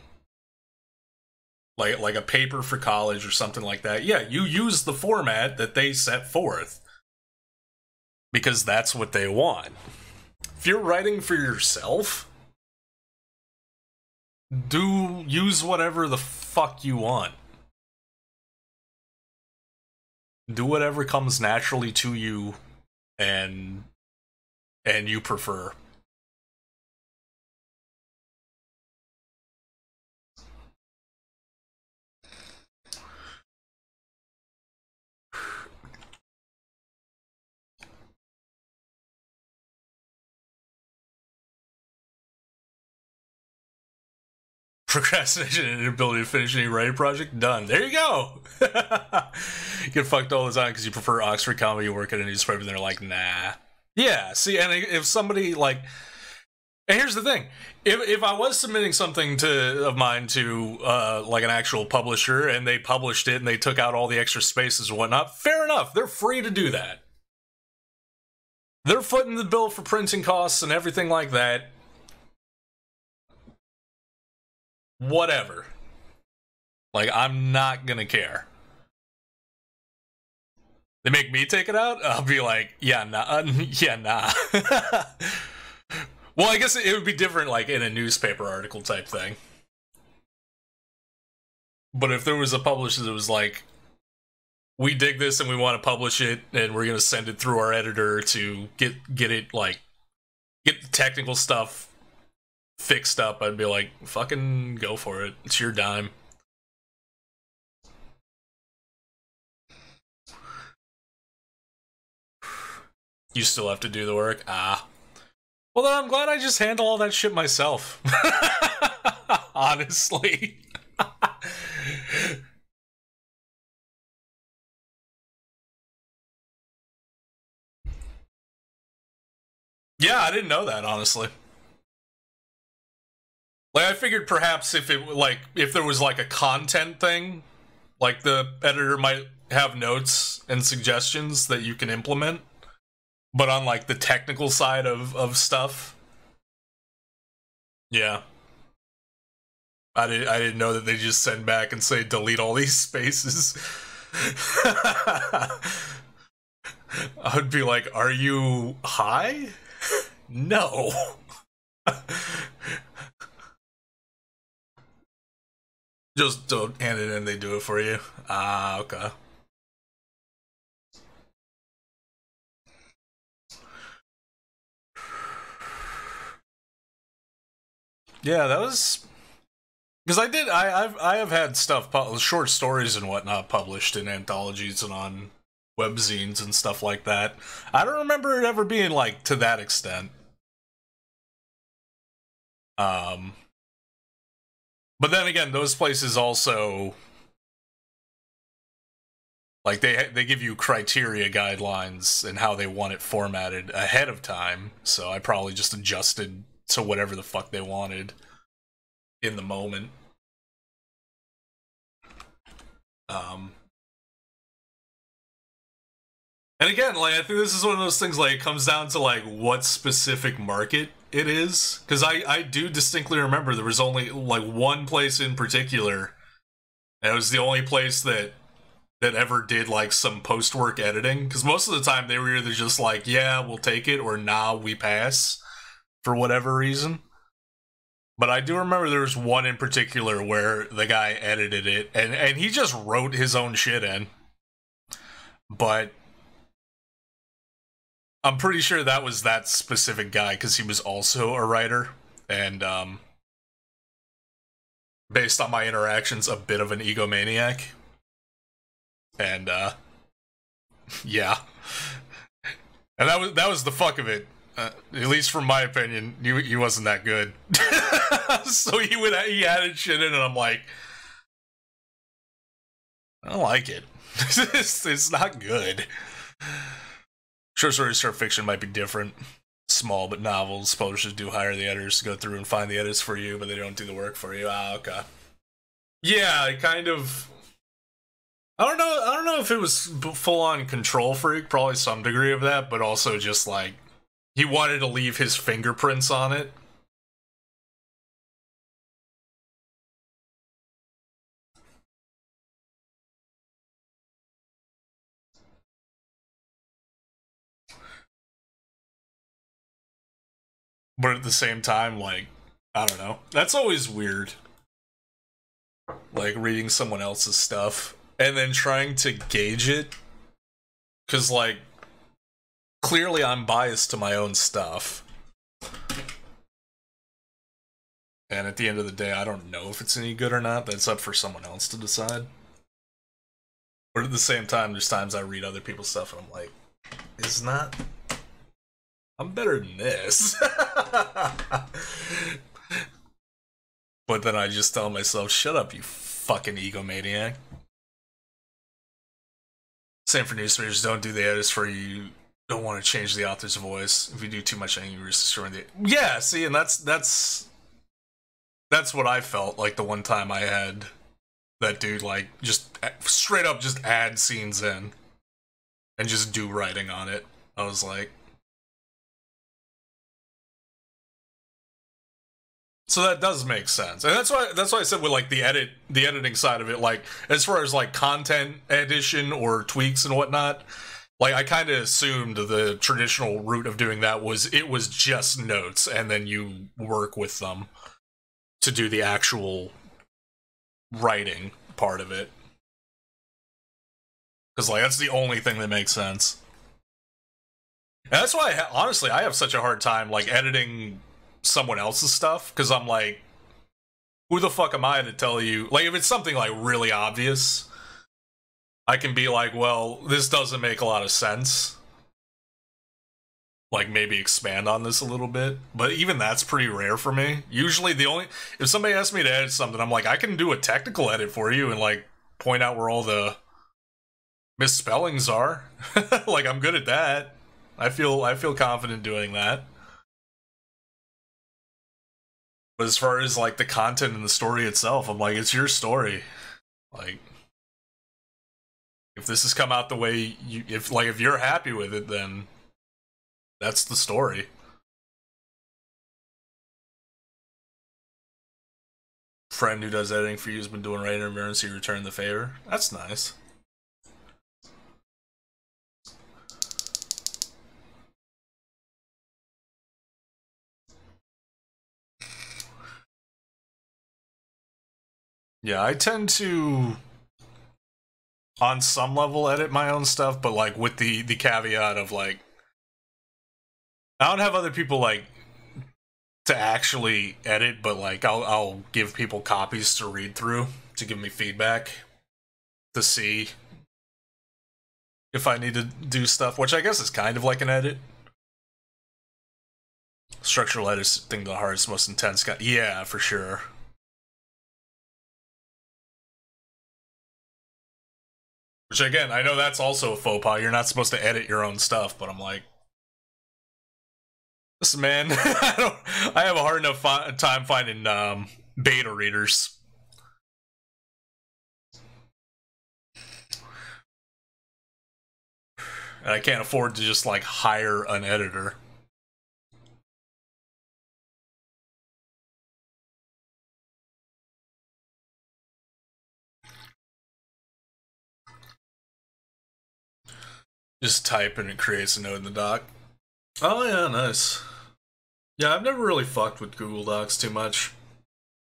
like a paper for college or something like that, yeah, you use the format that they set forth, because that's what they want. If you're writing for yourself, use whatever the fuck you want. Do whatever comes naturally to you, and and you prefer. Procrastination and inability to finish any writing project? Done. There you go! You get fucked all the time because you prefer Oxford comedy, you work at a newspaper, and they're like, nah. Yeah, see, and if somebody, like... And here's the thing. If I was submitting something of mine to, like, an actual publisher, and they published it, and they took out all the extra spaces and whatnot, fair enough. They're free to do that. They're footing the bill for printing costs and everything like that. Whatever. Like, I'm not gonna care. They make me take it out? I'll be like, yeah, nah. Yeah, nah. Well, I guess it would be different, like, in a newspaper article type thing. But if there was a publisher that was like, we dig this and we want to publish it, and we're gonna send it through our editor to get it, like, get the technical stuff fixed up, I'd be like, fucking go for it. It's your dime. You still have to do the work? Ah. Well, then I'm glad I just handle all that shit myself. Honestly. Yeah, I didn't know that, honestly. Like, I figured perhaps if there was, like, a content thing, like, the editor might have notes and suggestions that you can implement, but on, like, the technical side of stuff, yeah. I didn't know that they just send back and say, delete all these spaces. I would be like, are you high? No. Just don't hand it in, they do it for you. Ah, okay. Yeah, that was... Because I have had stuff, short stories and whatnot published in anthologies and on webzines and stuff like that. I don't remember it ever being, like, to that extent. But then again, those places also, like, they give you criteria guidelines and how they want it formatted ahead of time, so I probably just adjusted to whatever the fuck they wanted in the moment. And again, like, I think this is one of those things, like, it comes down to, like, what specific market it is. Because I do distinctly remember there was only, like, one place in particular, and it was the only place that ever did, like, some post-work editing. Because most of the time they were either just like, yeah, we'll take it, or nah, we pass, for whatever reason. But I do remember there was one in particular where the guy edited it, and he just wrote his own shit in. But I'm pretty sure that was that specific guy, because he was also a writer, and, based on my interactions, a bit of an egomaniac. And, yeah. And that was the fuck of it. At least from my opinion, he wasn't that good. So he added shit in, and I'm like, I don't like it. It's not good. Short stories, short fiction might be different. Small, but novels, publishers do hire the editors to go through and find the edits for you, but they don't do the work for you. Ah, okay. Yeah, kind of. I don't know if it was full-on control freak, probably some degree of that, but also just, like, he wanted to leave his fingerprints on it. But at the same time, like, I don't know. That's always weird. Like, reading someone else's stuff and then trying to gauge it. Because, like, clearly I'm biased to my own stuff. And at the end of the day, I don't know if it's any good or not. That's up for someone else to decide. But at the same time, there's times I read other people's stuff and I'm like, it's not... I'm better than this. But then I just tell myself, shut up, you fucking egomaniac. Same for newsreaders, don't do the edits for you. Don't want to change the author's voice. If you do too much, you risk destroying the... Yeah, see, and that's what I felt like the one time I had that dude, like, just straight up just add scenes in and just do writing on it. I was like... So that does make sense. And that's why I said with, like, the editing side of it, like, as far as, like, content addition or tweaks and whatnot, like, I kind of assumed the traditional route of doing that was it was just notes, and then you work with them to do the actual writing part of it. Because, like, that's the only thing that makes sense. And that's why, honestly, I have such a hard time, like, editing someone else's stuff, because I'm like, who the fuck am I to tell you? Like, if it's something, like, really obvious, I can be like, well, this doesn't make a lot of sense. Like, maybe expand on this a little bit. But even that's pretty rare for me. Usually if somebody asks me to edit something, I'm like, I can do a technical edit for you and, like, point out where all the misspellings are. Like, I'm good at that. I feel confident doing that. But as far as, like, the content and the story itself, I'm like, it's your story. Like, if this has come out the way if you're happy with it, then that's the story. Friend who does editing for you has been doing writing emergency, return the favor. That's nice. Yeah, I tend to, on some level, edit my own stuff, but, like, with the caveat of, like, I don't have other people, like, to actually edit, but, like, I'll give people copies to read through to give me feedback to see if I need to do stuff, which I guess is kind of like an edit. Structural editing the hardest, most intense guy. Yeah, for sure. Which, again, I know that's also a faux pas. You're not supposed to edit your own stuff, but I'm like, listen, man, I have a hard enough time finding beta readers. And I can't afford to just, like, hire an editor. Just type and it creates a note in the doc. Oh yeah, nice. Yeah, I've never really fucked with Google Docs too much.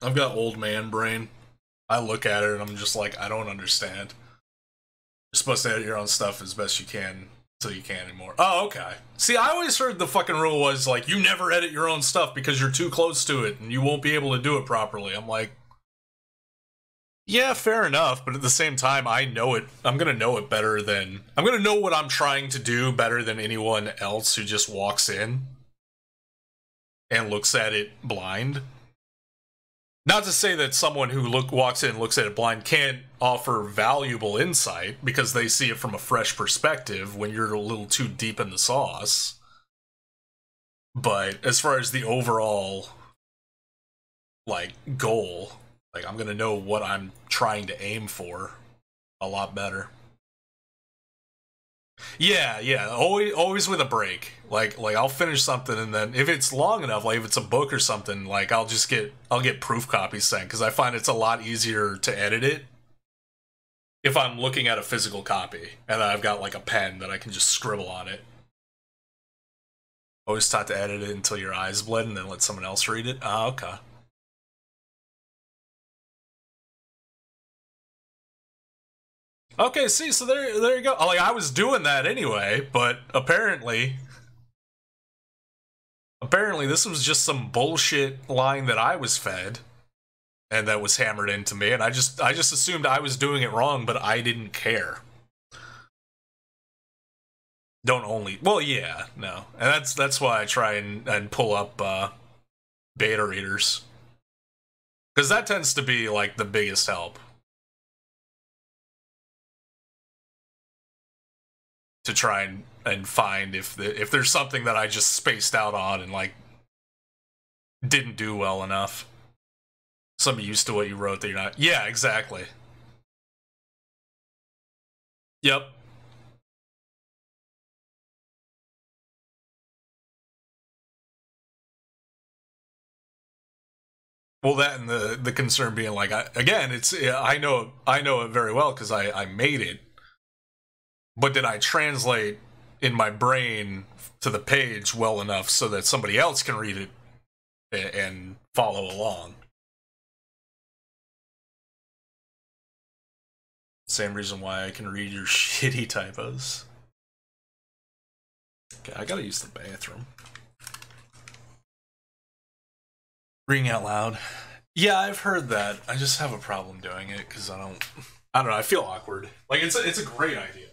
I've got old man brain. I look at it and I'm just like, I don't understand. You're supposed to edit your own stuff as best you can until you can't anymore. Oh, okay. See, I always heard the fucking rule was, like, you never edit your own stuff because you're too close to it and you won't be able to do it properly. I'm like, yeah, fair enough, but at the same time, I know it. I'm gonna know it better than... I'm gonna know what I'm trying to do better than anyone else who just walks in and looks at it blind. Not to say that someone who walks in and looks at it blind can't offer valuable insight, because they see it from a fresh perspective when you're a little too deep in the sauce. But as far as the overall, like, goal... Like, I'm gonna know what I'm trying to aim for a lot better. Yeah, always with a break. Like I'll finish something and then if it's long enough, like if it's a book or something, like I'll get proof copies sent, because I find it's a lot easier to edit it if I'm looking at a physical copy and I've got, like, a pen that I can just scribble on it. Always taught to edit it until your eyes bled and then let someone else read it. Ah, okay. Okay, see, so there you go. Like, I was doing that anyway, but apparently this was just some bullshit line that I was fed, and that was hammered into me, and I just assumed I was doing it wrong, but I didn't care. Well, yeah, no, and that's why I try and pull up beta readers, because that tends to be like the biggest help. To try and find if there's something that I just spaced out on and like didn't do well enough. Some used to what you wrote that you're not. Yeah, exactly. Yep. Well, that and the concern being like, I know it very well because I made it, but did I translate in my brain to the page well enough so that somebody else can read it and follow along? Same reason why I can read your shitty typos. Okay, I gotta use the bathroom. Reading out loud. Yeah, I've heard that. I just have a problem doing it because I don't know. I feel awkward. Like it's a great idea.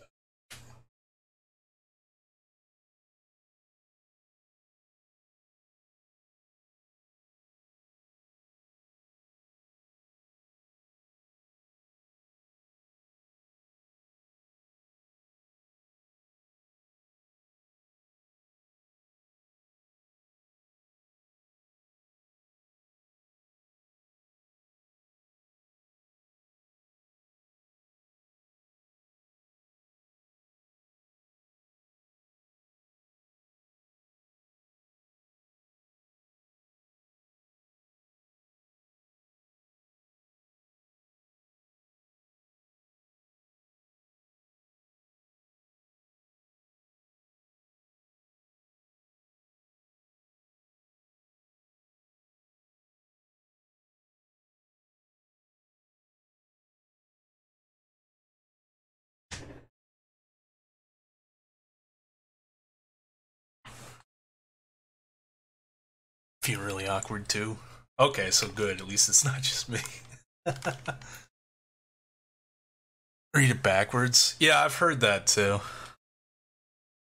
Feel really awkward too. Okay, so good. At least it's not just me. Read it backwards. Yeah, I've heard that too.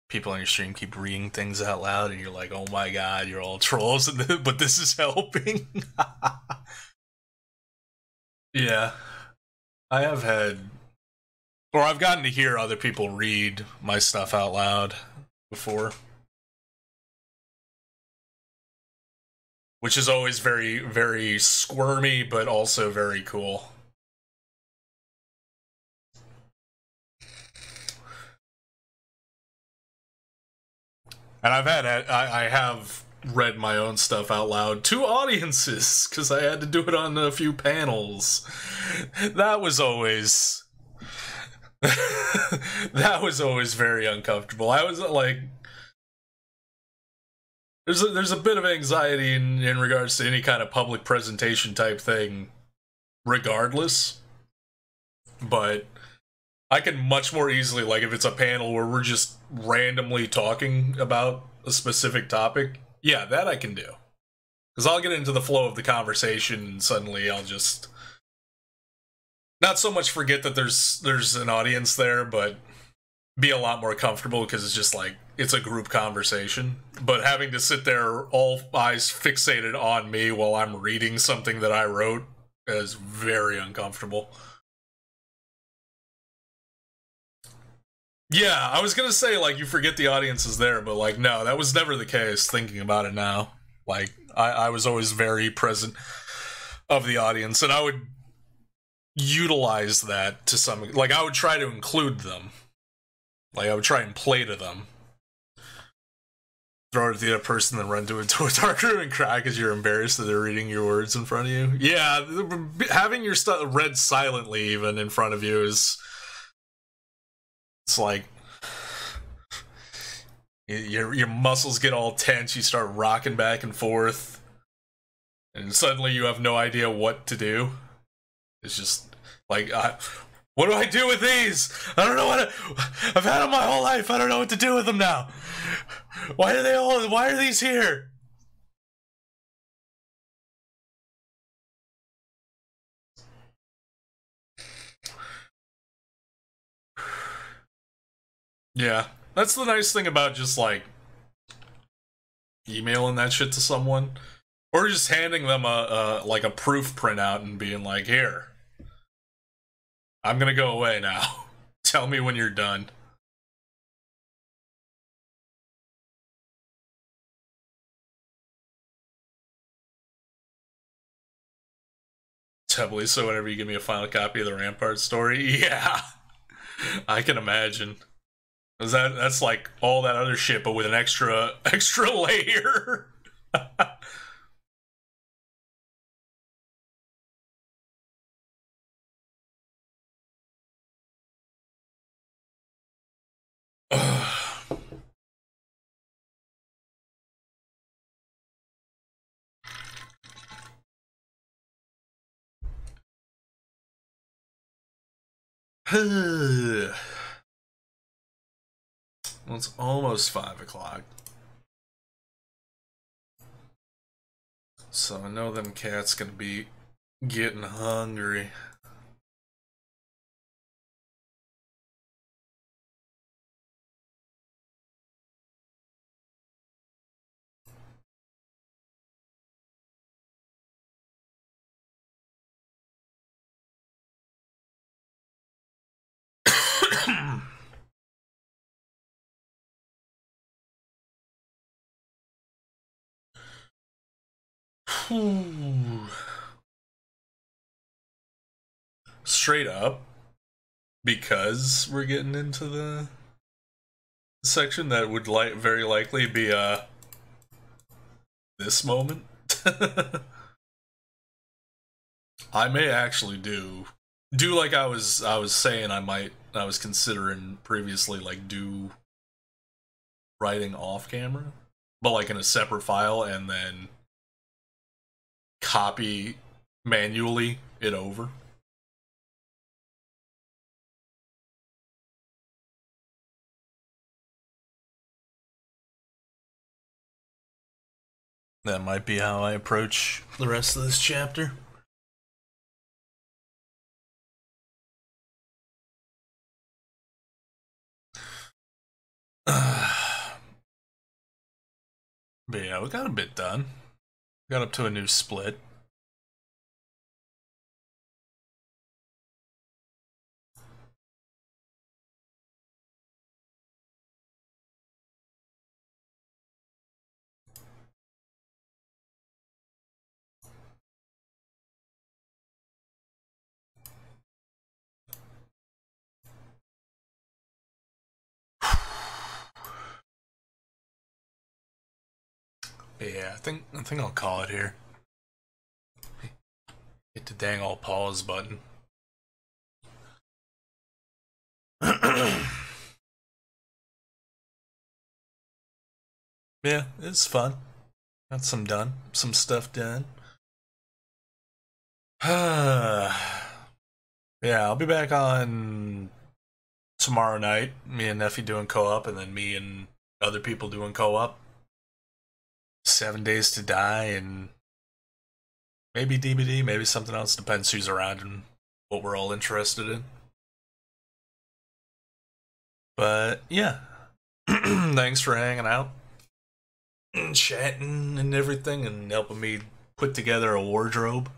People on your stream keep reading things out loud, and you're like, "Oh my god, you're all trolls," but this is helping. Yeah, I have had, or I've gotten to hear other people read my stuff out loud before, which is always very, very squirmy, but also very cool. And I have read my own stuff out loud to audiences because I had to do it on a few panels. That was always very uncomfortable. I was like, there's a bit of anxiety in regards to any kind of public presentation type thing, regardless. But I can much more easily, like if it's a panel where we're just randomly talking about a specific topic, yeah, that I can do. Because I'll get into the flow of the conversation and suddenly I'll just not so much forget that there's an audience there, but be a lot more comfortable because it's just like, it's a group conversation. But having to sit there, all eyes fixated on me while I'm reading something that I wrote is very uncomfortable. Yeah, I was gonna say, like, you forget the audience is there, but, like, no, that was never the case, thinking about it now. Like, I was always very present of the audience, and I would utilize that to some... Like, I would try to include them. Like, I would try and play to them. Throw it at the other person, then run to a dark room and cry because you're embarrassed that they're reading your words in front of you. Yeah, having your stuff read silently, even, in front of you is... It's like your muscles get all tense, you start rocking back and forth, and suddenly you have no idea what to do. It's just like What do I do with these? I don't know I've had them my whole life. I don't know what to do with them now. Why are these here? Yeah, that's the nice thing about just, like, emailing that shit to someone. Or just handing them like a proof printout and being like, here, I'm gonna go away now. Tell me when you're done. Doubly so whenever you give me a final copy of the Rampart story. Yeah, I can imagine. That's like all that other shit, but with an extra layer. Well, it's almost 5 o'clock. So I know them cats gonna be getting hungry. Straight up, because we're getting into the section that would very likely be this moment. I may actually do like I was saying I was considering previously, like, do writing off camera, but like in a separate file, and then copy manually it over. That might be how I approach the rest of this chapter. But yeah, we got a bit done. Got up to a new split. But yeah, I think I'll call it here. Hit the dang old pause button. Yeah, it's fun. Got some stuff done. Yeah, I'll be back on tomorrow night. Me and Neffy doing co-op, and then me and other people doing co-op. 7 Days to Die, and maybe DBD, maybe something else. Depends who's around and what we're all interested in. But yeah, thanks for hanging out and chatting and everything, and helping me put together a wardrobe.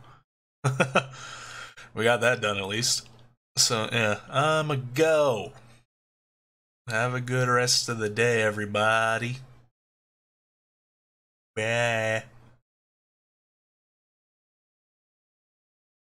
We got that done at least. So yeah, I'ma go. Have a good rest of the day, everybody. Bye.